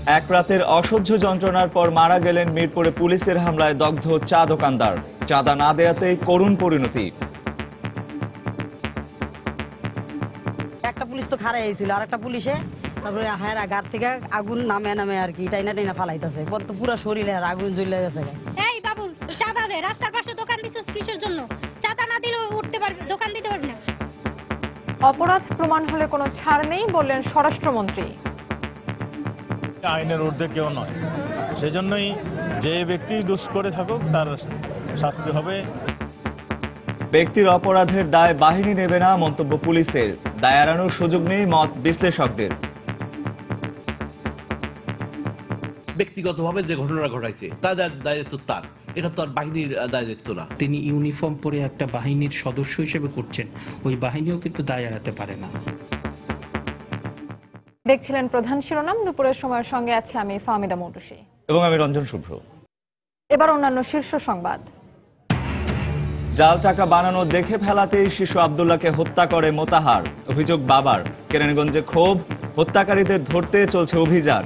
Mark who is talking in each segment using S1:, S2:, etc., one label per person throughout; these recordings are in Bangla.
S1: এক রাতের অসহ্য যন্ত্রণার পর মারা গেলেন মিরপুরে পুলিশের হামলায় দগ্ধ চা দোকানদার। চাঁদা না দেয়াতেই করুণ পরিণতি।
S2: একটা পুলিশ তো খারাই হয়েছিল, আর একটা পুলিশে তারপরে হ্যাঁ গার থেকে আগুন নামে আর কি টাইনা টাইনা ফালাইতেছে, পরে তো পুরো শরীরে আগুন জ্বলে গেছে।
S3: এই বাবু চাঁদা দে, রাস্তার পাশে দোকান দিছিস কিসের জন্য? চাঁদা না দিলে উঠতে পারবি, দোকান দিতে পারবি না।
S4: অপরাধ প্রমাণ হলে কোনো ছাড় নেই বললেন স্বরাষ্ট্রমন্ত্রী।
S5: আইনের ঊর্ধ্বে কেউ নয়, সেজন্যই যে ব্যক্তি দোষ করে থাকুক তার শাস্তি হবে।
S1: ব্যক্তির অপরাধের দায় বাহিনী নেবে না মন্তব্য পুলিশের। দায় এড়ানোর সুযোগ নেই মত বিশ্লেষকদের।
S6: ব্যক্তিগতভাবে যে ঘটনা ঘটাইছে তার দায়িত্ব তার, এটা তো আর বাহিনীর দায়িত্ব না।
S7: তিনি ইউনিফর্ম পরে একটা বাহিনীর সদস্য হিসেবে করছেন, ওই বাহিনীও কিন্তু দায় এড়াতে পারে না।
S4: দেখছিলেন প্রধান শিরোনাম। দুপুরের সময়ের সঙ্গে আছে আমি ফাহমিদা মৌটুসী
S1: এবং আমি রঞ্জন শুভ্র।
S4: এবার অন্যান্য শীর্ষ সংবাদ।
S1: জাল টাকা বানানো দেখে ফেলাতেই শিশু আব্দুল্লাহকে হত্যা করে মোতাহার, অভিযোগ বাবার। কেরানীগঞ্জে ক্ষোভ, হত্যাকারীদের ধরতে চলছে অভিযান।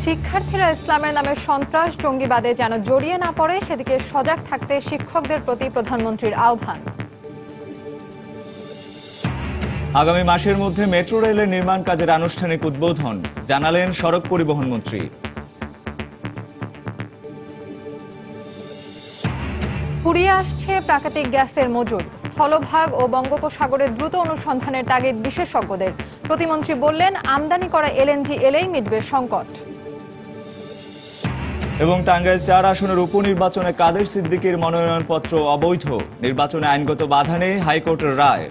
S4: শিক্ষার্থীরা ইসলামের নামে সন্ত্রাস জঙ্গিবাদে যেন জড়িয়ে না পড়ে সেদিকে সজাগ থাকতে শিক্ষকদের প্রতি প্রধানমন্ত্রীর আহ্বান।
S1: আগামী মাসের মধ্যে মেট্রো রেলের নির্মাণ কাজের আনুষ্ঠানিক উদ্বোধন, জানালেন সড়ক পরিবহন মন্ত্রী।
S4: ফুরিয়ে আসছে প্রাকৃতিক গ্যাসের মজুদ, স্থলভাগ ও বঙ্গোপসাগরের দ্রুত অনুসন্ধানের তাগিদ বিশেষজ্ঞদের। প্রতিমন্ত্রী বললেন, আমদানি করা এলএনজি এলেই মিটবে সংকট।
S1: এবং টাঙ্গাইল ৪ আসনের উপনির্বাচনে কাদের সিদ্দিকীর মনোনয়নপত্র অবৈধ, নির্বাচনে আইনগত বাধা নেই হাইকোর্টের রায়।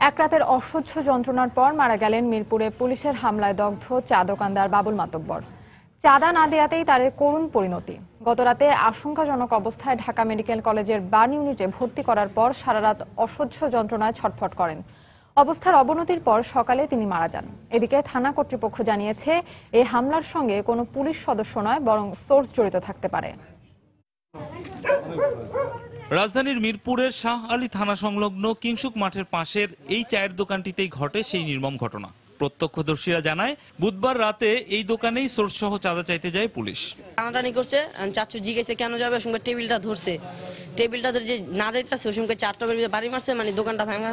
S4: এক রাতের অসহ্য যন্ত্রণার পর মারা গেলেন মিরপুরে পুলিশের হামলায় দগ্ধ চা দোকানদার বাবুল মাতব্বর। চাঁদা না দেয়াতেই তার করুণ পরিণতি। গতরাতে আশঙ্কাজনক অবস্থায় ঢাকা মেডিকেল কলেজের বার্ন ইউনিটে ভর্তি করার পর সারা রাত অসহ্য যন্ত্রণায় ছটফট করেন। অবস্থার অবনতির পর সকালে তিনি মারা যান। এদিকে থানা কর্তৃপক্ষ জানিয়েছে, এই হামলার সঙ্গে কোনো পুলিশ সদস্য নয়, বরং সোর্স জড়িত থাকতে পারে।
S8: রাজধানীর মিরপুরের শাহ আলী থানা সংলগ্ন কিংসুক মাঠের পাশের এই চায়ের দোকানটিতেই ঘটে সেই নির্মম ঘটনা। প্রত্যক্ষদর্শীরা জানায়, বুধবার রাতে এই দোকানেই সোর্স সহ চাঁদা চাইতে যায় পুলিশ।
S2: টানাটানি করছে, চাচু জিজ্ঞেসে কেন যাবে, ওর সঙ্গে টেবিলটা ধরছে, টেবিলটা ধরে যে না যাইতেছে ওর সঙ্গে চারটা বাড়ি মারছে, মানে দোকানটা ভাঙা,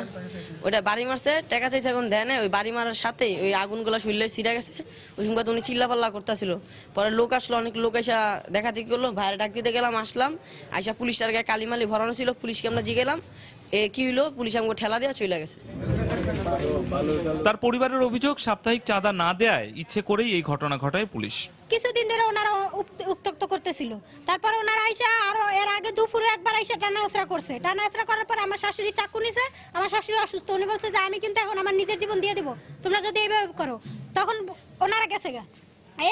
S2: ওইটা বাড়ি মারছে, টাকা চাইছে, এখন দেয় না। ওই বাড়ি মারার সাথে ওই আগুনগুলা শুইলে ছিঁড়ে গেছে, ওই সঙ্গে উনি চিল্লাপাল্লা করতেছিল। পরে লোক আসলো, অনেক লোক এসে দেখাদেখি করলো, ভাইয়ের ডাক দিতে গেলাম, আসলাম, আইসা পুলিশটার গায়ে কালিমালি ভরানো ছিল, পুলিশকে আমরা জিগেলাম, কি হইলো, পুলিশ আমাকে ঠেলা দেওয়া চলে গেছে।
S8: তার পরিবারের অভিযোগ, সাপ্তাহিক চাঁদা না দেয়ায় ইচ্ছে করেই এই ঘটনা ঘটায় পুলিশ।
S3: কিছুদিন ধরে ওনারা উত্তক্ত করতেছিল, তারপরে ওনারা আইসা আরো এর আগে দুপুরে একবার আইসা টানা হেসরা করছে। টানা হেসরা করার পর আমার শাশুড়ি চাকু নিছে, আমার শাশুড়ি অসুস্থ, উনি বলছে যে আমি কিন্তু এখন আমার নিজের জীবন দিয়ে দেবো তোমরা যদি এইভাবে করো। তখন ওনারা গেছে গা,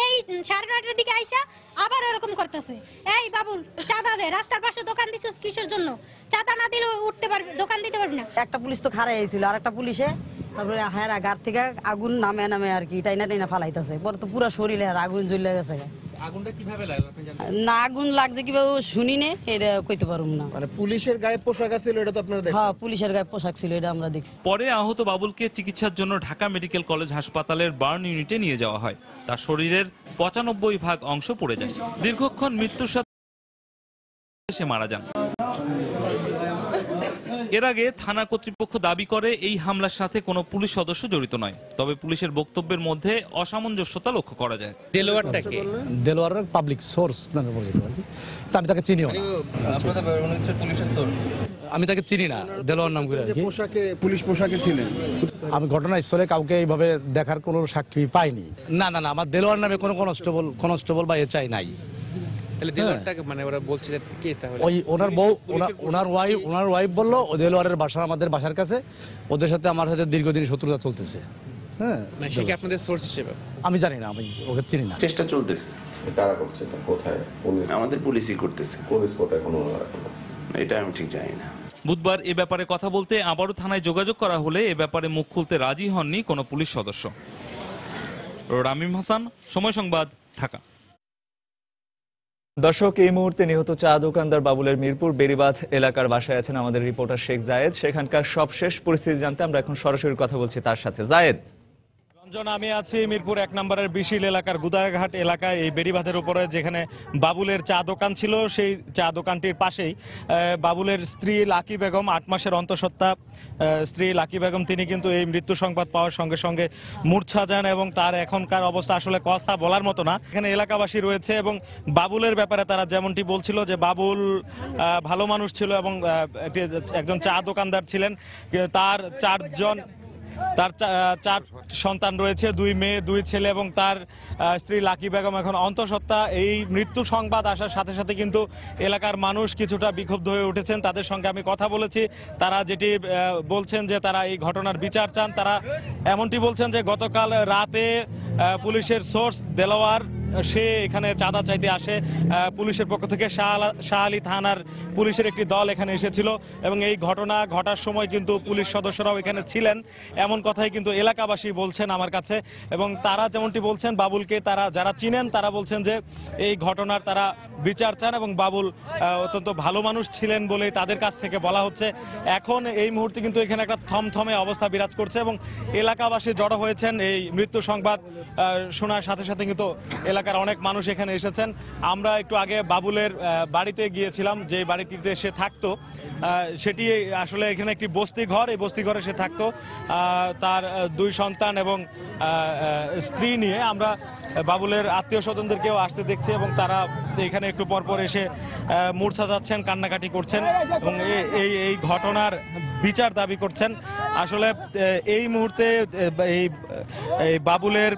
S3: এই 9:30টার দিকে আইসা আবার এরকম করতেছে, এই বাবুল চাঁদা দে, রাস্তার পাশে দোকান দিছিস কিসের জন্য? চাঁদা না দিলে উঠতে পারবি, দোকান দিতে পারবি না।
S2: একটা পুলিশ তো খারাই হয়েছিল, আর একটা পুলিশে তারপরে হ্যাঁ গার থেকে আগুন নামে আর কি টাইনা টাইনা ফালাইতেছে, পরে তো পুরো শরীরে আগুন জ্বলে গেছে।
S8: আগুনটা কিভাবে লাগলো
S2: না আগুন লাগছে কিভাবে শুনি নে, এটা কইতে পারুম না।
S9: মানে পুলিশের গায়ে পোশাক ছিল, এটা তো আপনারা দেখেন?
S2: হ্যাঁ, পুলিশের গায়ে পোশাক ছিল, এটা আমরা দেখছি।
S8: পরে আহত বাবুলকে চিকিৎসার জন্য ঢাকা মেডিকেল কলেজ হাসপাতালের বার্ন ইউনিটে নিয়ে যাওয়া হয়। তার শরীরের 95% অংশ পড়ে যায়। দীর্ঘক্ষণ মৃত্যুর সাথে সে মারা যান। এর আগে থানা কর্তৃপক্ষ দাবি করে এই হামলার সাথে কোনো পুলিশ সদস্য জড়িত নয়, তবে পুলিশের বক্তব্যের মধ্যে অসামঞ্জস্যতা লক্ষ্য করা যায়।
S10: দেলোয়ার পাবলিক সোর্স নামে পরিচিত, আমি তাকে চিনিও না। আমি তাকে চিনি না, দেলোয়ার নাম করে।
S9: পোশাকে, পুলিশ পোশাকে ছিলেন?
S10: আমি ঘটনাস্থলে কাউকে এইভাবে দেখার কোনো সাক্ষী পাইনি। না, আমার দেলোয়ার নামে কোনো কনস্টেবল বা এসআই নাই। ওনার ওয়াইফ বললো দেলোয়ারের বাসা আমাদের বাসার কাছে, ওদের সাথে আমার সাথে দীর্ঘদিন শত্রুতা চলতেছে। হ্যাঁ,
S7: আপনাদের সোর্স হিসেবে
S10: আমি জানি না, আমি ওকে চিনি না।
S11: চেষ্টা চলতেছে কারা করছে, কোথায়?
S12: আমাদের পুলিশই করতেছে।
S11: কোন স্পটে কোনো
S12: এটা আমি ঠিক জানি না।
S8: বুধবার এ ব্যাপারে কথা বলতে আবারও থানায় যোগাযোগ করা হলে এ ব্যাপারে মুখ খুলতে রাজি হননি কোনো পুলিশ সদস্য। রামিম হাসান, সময় সংবাদ, ঢাকা।
S1: দর্শক, এই মুহূর্তে নিহত চা দোকানদার বাবুলের মিরপুর বেড়িবাঁধ এলাকার বাসায় আছেন আমাদের রিপোর্টার শেখ জায়েদ। সেখানকার সবশেষ পরিস্থিতি জানতে আমরা এখন সরাসরি কথা বলছি তার সাথে। জায়েদ।
S13: আমি আছি মিরপুর 1 নম্বরের বিশিল এলাকার গুদাঘাট এলাকায়, এই বেড়িবাঁধের উপরে যেখানে বাবুলের চা দোকান ছিল, সেই চা দোকানটির পাশেই বাবুলের স্ত্রী লাকি বেগম, 8 মাসের অন্তঃসত্ত্বা স্ত্রী লাকি বেগম, তিনি কিন্তু এই মৃত্যু সংবাদ পাওয়ার সঙ্গে সঙ্গে মূর্ছা যান এবং তার এখনকার অবস্থা আসলে কথা বলার মতো না। এখানে এলাকাবাসী রয়েছে এবং বাবুলের ব্যাপারে তারা যেমনটি বলছিল যে বাবুল ভালো মানুষ ছিল এবং একজন চা দোকানদার ছিলেন। তার 4 সন্তান রয়েছে, 2 মেয়ে 2 ছেলে এবং তার স্ত্রী লাকি বেগম এখন অন্তঃসত্ত্বা। এই মৃত্যু সংবাদ আসার সাথে সাথে কিন্তু এলাকার মানুষ কিছুটা বিক্ষুব্ধ হয়ে উঠেছেন। তাদের সঙ্গে আমি কথা বলেছি, তারা যেটি বলছেন যে তারা এই ঘটনার বিচার চান। তারা এমনটি বলছেন যে গতকাল রাতে পুলিশের সোর্স দেলোয়ার সে এখানে চাঁদা চাইতে আসে। পুলিশের পক্ষ থেকে শাহ আলী থানার পুলিশের একটি দল এখানে এসেছিল এবং এই ঘটনা ঘটার সময় কিন্তু পুলিশ সদস্যরাও এখানে ছিলেন, এমন কথাই কিন্তু এলাকাবাসী বলছেন আমার কাছে। এবং তারা যেমনটি বলছেন, বাবুলকে তারা যারা চিনেন তারা বলছেন যে এই ঘটনার তারা বিচার চান এবং বাবুল অত্যন্ত ভালো মানুষ ছিলেন বলে তাদের কাছ থেকে বলা হচ্ছে। এখন এই মুহূর্তে কিন্তু এখানে একটা থমথমে অবস্থা বিরাজ করছে এবং এলাকাবাসী জড়ো হয়েছেন এই মৃত্যু সংবাদ শোনার সাথে সাথে কিন্তু এলাকার অনেক মানুষ এখানে এসেছেন। আমরা একটু আগে বাবুলের বাড়িতে গিয়েছিলাম, যে বাড়িটিতে সে থাকতো, সেটি আসলে এখানে একটি বস্তি ঘর। এই বস্তি ঘরে সে থাকতো তার 2 সন্তান এবং স্ত্রী নিয়ে। আমরা বাবুলের আত্মীয় স্বজনদেরকেও আসতে দেখছি এবং তারা এখানে একটু পরপর এসে মূর্ছা যাচ্ছেন, কান্নাকাটি করছেন এবং এই ঘটনার বিচার দাবি করছেন। আসলে এই মুহূর্তে এই বাবুলের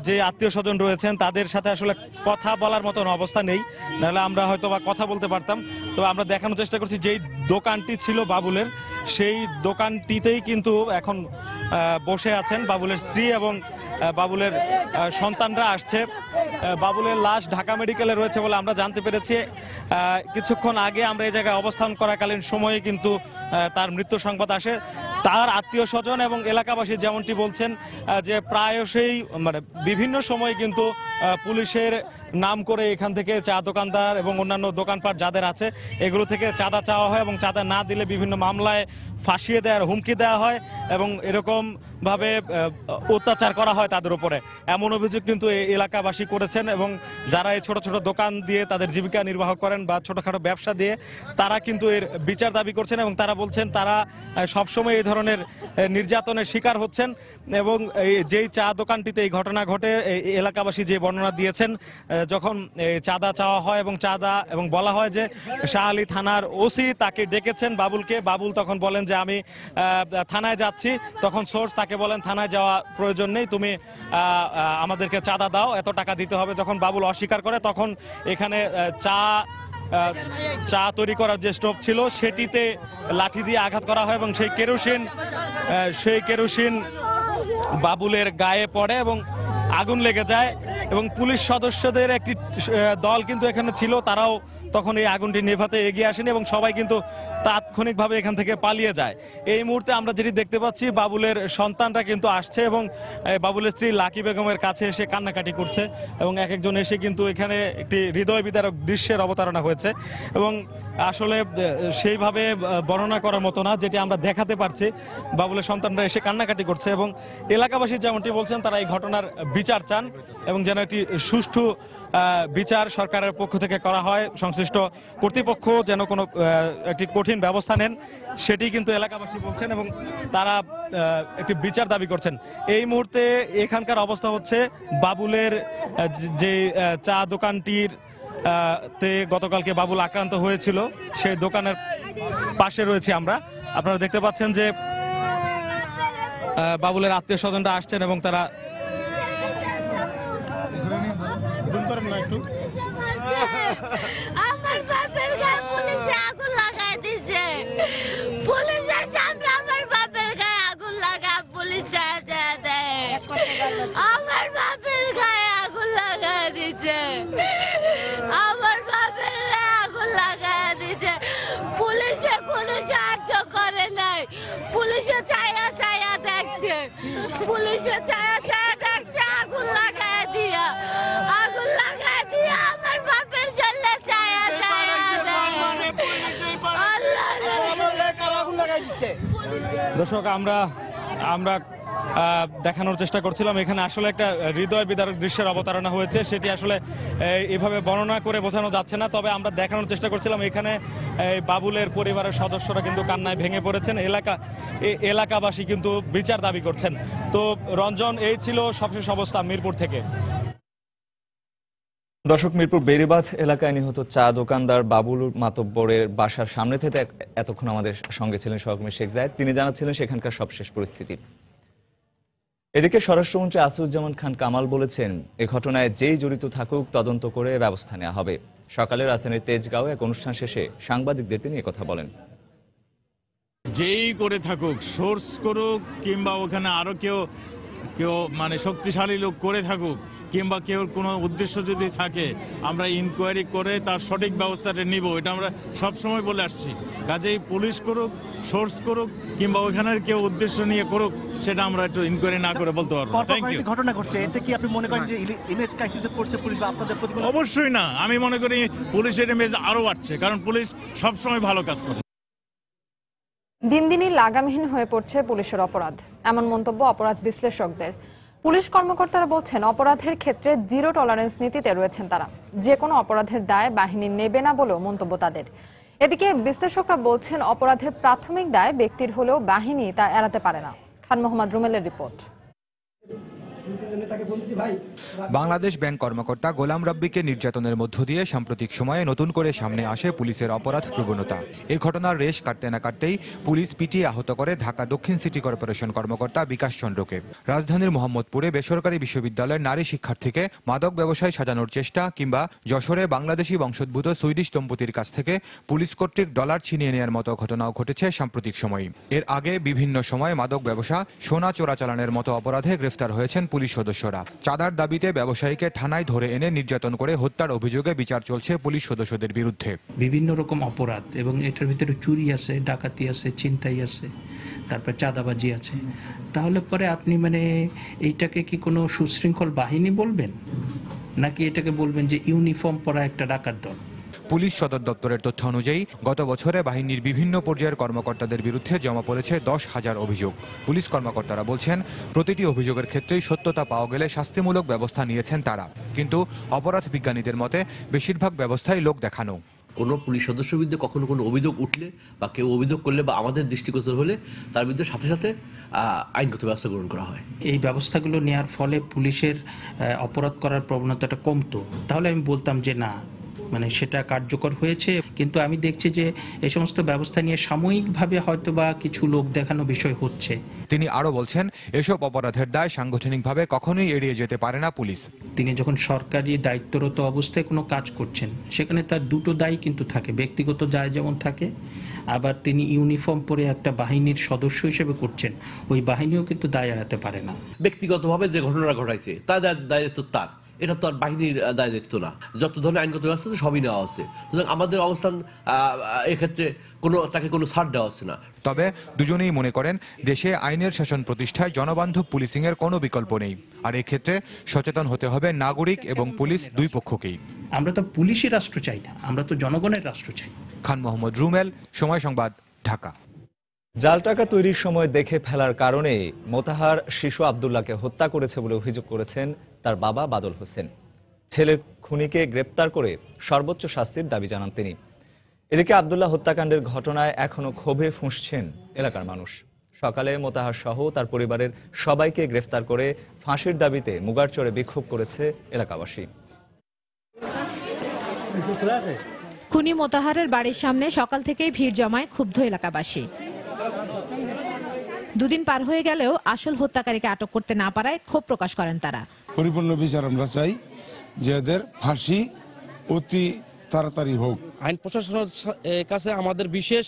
S13: যে আত্মীয় স্বজন রয়েছেন তাদের সাথে আসলে কথা বলার মতন অবস্থা নেই, নাহলে আমরা হয়তো বা কথা বলতে পারতাম। তো আমরা দেখানোর চেষ্টা করছি যেই দোকানটি ছিল বাবুলের, সেই দোকানটিতেই কিন্তু এখন বসে আছেন বাবুলের স্ত্রী এবং বাবুলের সন্তানরা আসছে। বাবুলের লাশ ঢাকা মেডিকেলে রয়েছে বলে আমরা জানতে পেরেছি। কিছুক্ষণ আগে আমরা এই জায়গায় অবস্থান করাকালীন সময়ে কিন্তু তার মৃত্যু সংবাদ আসে। তার আত্মীয় স্বজন এবং এলাকাবাসী যেমনটি বলছেন যে প্রায়শই বিভিন্ন সময় কিন্তু পুলিশের নাম করে এখান থেকে চা দোকানদার এবং অন্যান্য দোকানপাট যাদের আছে এগুলো থেকে চাঁদা চাওয়া হয় এবং চাঁদা না দিলে বিভিন্ন মামলায় ফাঁসিয়ে দেওয়ার হুমকি দেওয়া হয় এবং এরকম ভাবে অত্যাচার করা হয় তাদের উপরে, এমন অভিযোগ কিন্তু এই এলাকাবাসী করেছেন। এবং যারা এই ছোট ছোট দোকান দিয়ে তাদের জীবিকা নির্বাহ করেন বা ছোটখাটো ব্যবসা দিয়ে, তারা কিন্তু এর বিচার দাবি করছেন এবং তারা বলছেন তারা সবসময় এই ধরনের নির্যাতনের শিকার হচ্ছেন। এবং যেই চা দোকানটিতে এই ঘটনা ঘটে, এলাকাবাসী যে বর্ণনা দিয়েছেন, যখন চাঁদা চাওয়া হয় এবং বলা হয় যে শাহ আলী থানার ওসি তাকে ডেকেছেন বাবুলকে, বাবুল তখন বলেন যে আমি থানায় যাচ্ছি। তখন সোর্স তাকে বলেন থানায় যাওয়া প্রয়োজন নেই, তুমি আমাদেরকে চাঁদা দাও, এত টাকা দিতে হবে। যখন বাবুল অস্বীকার করে তখন এখানে চা তৈরি করার যে স্টোভ ছিল সেটিতে লাঠি দিয়ে আঘাত করা হয় এবং সেই কেরোসিন বাবুলের গায়ে পড়ে এবং আগুন লেগে যায়। এবং পুলিশ সদস্যদের একটি দল কিন্তু এখানে ছিল, তারাও তখন এই আগুনটি নেভাতে এগিয়ে আসেনি এবং সবাই কিন্তু তাৎক্ষণিকভাবে এখান থেকে পালিয়ে যায়। এই মুহূর্তে আমরা যেটি দেখতে পাচ্ছি, বাবুলের সন্তানরা কিন্তু আসছে এবং বাবুলের স্ত্রী লাকি বেগমের কাছে এসে কান্নাকাটি করছে এবং এক একজন এসে কিন্তু এখানে একটি হৃদয় বিদারক দৃশ্যের অবতারণা হয়েছে এবং আসলে সেইভাবে বর্ণনা করার মতো না যেটি আমরা দেখাতে পারছি। বাবুলের সন্তানরা এসে কান্নাকাটি করছে এবং এলাকাবাসী যেমনটি বলছেন তারা এই ঘটনার বিচার চান এবং যেন একটি সুষ্ঠু বিচার সরকারের পক্ষ থেকে করা হয়, সংশ্লিষ্ট কর্তৃপক্ষ যেন কোনো একটি কঠিন ব্যবস্থা নেন, সেটি কিন্তু এলাকাবাসী বলছেন এবং তারা একটি বিচার দাবি করছেন। এই মুহূর্তে এখানকার অবস্থা হচ্ছে বাবুলের যে চা দোকানটির তে গতকালকে বাবুল আক্রান্ত হয়েছিল, সেই দোকানের পাশে রয়েছে আমরা। আপনারা দেখতে পাচ্ছেন যে বাবুলের আত্মীয় স্বজনরা আসছেন এবং তারা
S14: আমার বাপের গায়ে পুলিশে আগুন লাগাই দিছে, পুলিশের সামনে আমার বাপের গায়ে আগুন লাগা পুলিশ দেয়, আমার বাপের গায়ে আগুন লাগাই দিচ্ছে। পুলিশে চায়া চায়া দেখছে, পুলিশে চায়া চায়া দেখছে, আগুন লাগায় দিয়া আমার বাপের জন্য চায়া চায়া
S13: দর্শক আমরা দেখানোর চেষ্টা করছিলাম এখানে আসলে একটা হৃদয় বিদারক দৃশ্যের অবতারণা হয়েছে, সেটি আসলে এভাবে বর্ণনা করে বোঝানো যাচ্ছে না। তবে আমরা দেখানোর চেষ্টা করছিলাম এখানে বাবুলের পরিবারের সদস্যরা কিন্তু কান্নায় ভেঙে পড়েছেন, এলাকাবাসী কিন্তু বিচার দাবি করছেন। তো রঞ্জন, এই ছিল সবশেষ অবস্থা মিরপুর থেকে।
S1: দর্শক, মিরপুর বেরিবাঁধ এলাকায় নিহত চা দোকানদার বাবুল মাতব্বরের বাসার সামনে থেকে এতক্ষণ আমাদের সঙ্গে ছিলেন সহকর্মী শেখ জায়েদ। তিনি জানাচ্ছিলেন সেখানকার সবশেষ পরিস্থিতি। এদিকে স্বরাষ্ট্রমন্ত্রী আসিফুজ্জামান খান কামাল বলেছেন, এ ঘটনায় যেই জড়িত থাকুক তদন্ত করে ব্যবস্থা নেওয়া হবে। সকালে রাজধানীর তেজগাঁও এক অনুষ্ঠান শেষে সাংবাদিকদের তিনি একথা বলেন।
S5: যেই করে থাকুক, সোর্স করুক কিংবা ওখানে আরো কেউ মানে শক্তিশালী লোক করে থাকুক কিংবা কেউ কোনো উদ্দেশ্য যদি থাকে, আমরা ইনকোয়ারি করে তার সঠিক ব্যবস্থাটা নিব, এটা আমরা সবসময় বলে আসছি। কাজেই পুলিশ করুক, সোর্স করুক কিংবা ওখানের কেউ উদ্দেশ্য নিয়ে করুক, সেটা আমরা একটু ইনকোয়ারি না করে বলতে পারবো। Thank you.
S15: ঘটনা ঘটছে, এতে কি আপনি মনে করেন যে ইমেজ ক্রাইসিসে পড়ছে পুলিশ বা আপনাদের প্রতি?
S5: অবশ্যই না, আমি মনে করি পুলিশের ইমেজ আরো বাড়ছে, কারণ পুলিশ সবসময় ভালো কাজ করে।
S4: দিন দিনই লাগামহীন হয়ে পড়ছে পুলিশের অপরাধ, এমন মন্তব্য অপরাধ বিশ্লেষকদের। পুলিশ কর্মকর্তারা বলছেন, অপরাধের ক্ষেত্রে জিরো টলারেন্স নীতিতে রয়েছেন তারা। যে কোনো অপরাধের দায় বাহিনী নেবে না বলেও মন্তব্য তাদের। এদিকে বিশ্লেষকরা বলছেন, অপরাধের প্রাথমিক দায় ব্যক্তির হলেও বাহিনী তা এড়াতে পারে না। খান মোহাম্মদ রুমেলের রিপোর্ট।
S16: বাংলাদেশ ব্যাংক কর্মকর্তা গোলাম রাব্বিকে নির্যাতনের মধ্য দিয়ে সাম্প্রতিক সময়ে নতুন করে সামনে আসে পুলিশের অপরাধ প্রবণতা। এই ঘটনার রেশ কাটতে না কাটতেই পুলিশ পিটিয়ে আহত করে ঢাকা দক্ষিণ সিটি কর্পোরেশন কর্মকর্তা বিকাশ চন্দ্রকে। রাজধানীর মোহাম্মদপুরে বেসরকারি বিশ্ববিদ্যালয়ের নারী শিক্ষার্থীকে মাদক ব্যবসায় সাজানোর চেষ্টা কিংবা যশোরে বাংলাদেশি বংশোদ্ভূত সুইডিশ দম্পতির কাছ থেকে পুলিশ কর্তৃক ডলার ছিনিয়ে নেওয়ার মতো ঘটনাও ঘটেছে সাম্প্রতিক সময়ে। এর আগে বিভিন্ন সময় মাদক ব্যবসা, সোনা চোরাচালানের মতো অপরাধে গ্রেফতার হয়েছেন পুলিশ সদস্যরা। চাঁদার দাবিতে ব্যবসায়ীকে থানায় ধরে এনে নির্যাতন করে হত্যার অভিযোগে বিচার চলছে পুলিশ সদস্যদের বিরুদ্ধে।
S7: বিভিন্ন রকম অপরাধ এবং এটার ভিতরে চুরি আছে, ডাকাতি আছে, ছিনতাই আছে, তারপর চাঁদাবাজি আছে। তাহলে পরে আপনি মানে এইটাকে কি কোনো সুশৃঙ্খল বাহিনী বলবেন, নাকি এটাকে বলবেন যে ইউনিফর্ম পরা একটা ডাকাত দল?
S16: পুলিশ সদর দপ্তরের তথ্য অনুযায়ী গত বছরে বাহিনীর বিভিন্ন পর্যায়ের কর্মকর্তাদের বিরুদ্ধে জমা পড়েছে 10,000 অভিযোগ। পুলিশ কর্মকর্তারা বলছেন, প্রতিটি অভিযোগের ক্ষেত্রেই সত্যতা পাওয়া গেলে শাস্তিমূলক ব্যবস্থা নিয়েছেন তারা। কিন্তু অপরাধ বিজ্ঞানীদের মতে বেশিরভাগ ব্যবস্থাই লোক দেখানো।
S6: কোনো পুলিশ সদস্যের বিরুদ্ধে কখনো কোনো অভিযোগ উঠলে বা কেউ অভিযোগ করলে বা আমাদের দৃষ্টিগোচর হলে তার বিরুদ্ধে সাথে সাথে আইনগত ব্যবস্থা গ্রহণ করা হয়।
S7: এই ব্যবস্থাগুলো নেওয়ার ফলে পুলিশের অপরাধ করার প্রবণতাটা কমতো, তাহলে আমি বলতাম যে না, মানে সেটা কার্যকর হয়েছে। কিন্তু আমি দেখছি যে এই সমস্ত ব্যবস্থা নিয়ে সাময়িকভাবে হয়তো বা কিছু লোক দেখানো বিষয় হচ্ছে।
S16: তিনি আরো বলছেন, এসব অপরাধের দায় সাংগঠনিকভাবে কখনোই এড়িয়ে যেতে পারে না পুলিশ।
S7: তিনি যখন সরকারি দায়িত্বরত অবস্থায় কোনো কাজ করছেন, সেখানে তার দুটো দায় কিন্তু থাকে। ব্যক্তিগত দায় যেমন থাকে, আবার তিনি ইউনিফর্ম পরে একটা বাহিনীর সদস্য হিসেবে করছেন, ওই বাহিনীও কিন্তু দায় এড়াতে পারে না।
S6: ব্যক্তিগতভাবে যে ঘটনা ঘটাইছে তার দায়িত্ব তার, এটা তো আর বাহিনীর দায়িত্ব না। যত ধরনের আইনগত ব্যবস্থা আছে সবই নেওয়া হচ্ছে। সুতরাং আমাদের অবস্থান এক্ষেত্রে তাকে কোনো ছাড় দেওয়া হচ্ছে না।
S16: তবে দুজনেই মনে করেন, দেশে আইনের শাসন প্রতিষ্ঠায় জনবান্ধব পুলিশিং এর কোনো বিকল্প নেই। আর এক্ষেত্রে সচেতন হতে হবে নাগরিক এবং পুলিশ দুই পক্ষকেই।
S7: আমরা তো পুলিশি রাষ্ট্র চাই না, আমরা তো জনগণের রাষ্ট্র চাই।
S16: খান মোহাম্মদ রুমেল, সময় সংবাদ, ঢাকা।
S1: জাল টাকা তৈরির সময় দেখে ফেলার কারণে মোতাহার শিশু আব্দুল্লাহকে হত্যা করেছে বলে অভিযোগ করেছেন তার বাবা বাদল হোসেন। ছেলের খুনিকে গ্রেপ্তার করে সর্বোচ্চ শাস্তির দাবি জানান তিনি। এদিকে আব্দুল্লাহ হত্যাকাণ্ডের ঘটনায় এখনো ক্ষোভে ফুঁসছেন এলাকার মানুষ। সকালে মোতাহার সহ তার পরিবারের সবাইকে গ্রেফতার করে ফাঁসির দাবিতে মুগারচরে বিক্ষোভ করেছে এলাকাবাসী।
S17: খুনি মোতাহারের বাড়ির সামনে সকাল থেকেই ভিড় জমায় ক্ষুব্ধ এলাকাবাসী। দুদিন পার হয়ে গেলেও আসল হত্যাকারীকে আটক করতে না পারায় ক্ষোভ প্রকাশ করেন তারা।
S18: পরিপূর্ণ বিচার আমরা চাই, যে এদের ফাঁসি অতি তাড়াতাড়ি হোক।
S19: আইন প্রশাসনের কাছে আমাদের বিশেষ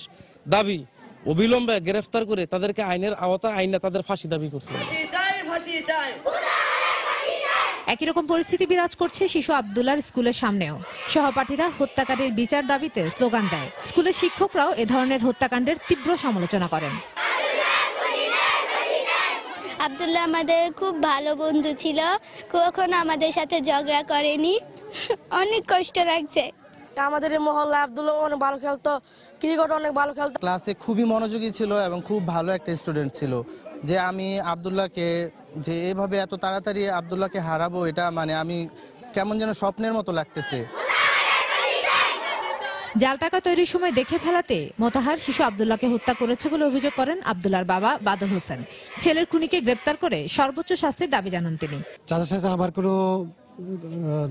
S19: দাবি, অবিলম্বে গ্রেফতার করে তাদেরকে আইনের আওতায় আইনে তাদের ফাঁসি দাবি করছে।
S17: একই রকম পরিস্থিতি বিরাজ করছে শিশু আব্দুল্লাহর স্কুলের সামনেও। সহপাঠীরা হত্যাকারীর বিচার দাবিতে স্লোগান দেয়। স্কুলের শিক্ষকরাও এ ধরনের হত্যাকাণ্ডের তীব্র সমালোচনা করেন।
S14: আব্দুল্লাহ আমাদের খুব ভালো বন্ধু ছিল, কখনো আমাদের সাথে ঝগড়া করেনি। অনেক কষ্ট লাগছে।
S20: আমাদের এই মহল্লা আব্দুল্লাহ অনেক ভালো খেলতো, ক্রিকেট অনেক ভালো খেলতো।
S9: ক্লাসে খুবই মনোযোগী ছিল এবং খুব ভালো একটা স্টুডেন্ট ছিল। যে আমি আব্দুল্লাহকে যে এভাবে এত তাড়াতাড়ি আব্দুল্লাহকে হারাবো, এটা মানে আমি কেমন যেন স্বপ্নের মতো লাগতেছে।
S17: জাল টাকা তৈরির সময় দেখে ফেলাতে মোতাহার শিশু আব্দুল্লাহকে হত্যা করেছে বলে অভিযোগ করেন আব্দুল্লাহর বাবা বাদল হোসেন। ছেলের খুনিকে গ্রেপ্তার করে সর্বোচ্চ শাস্তির দাবি জানান তিনি।
S21: চাচার সাথে আমার কোনো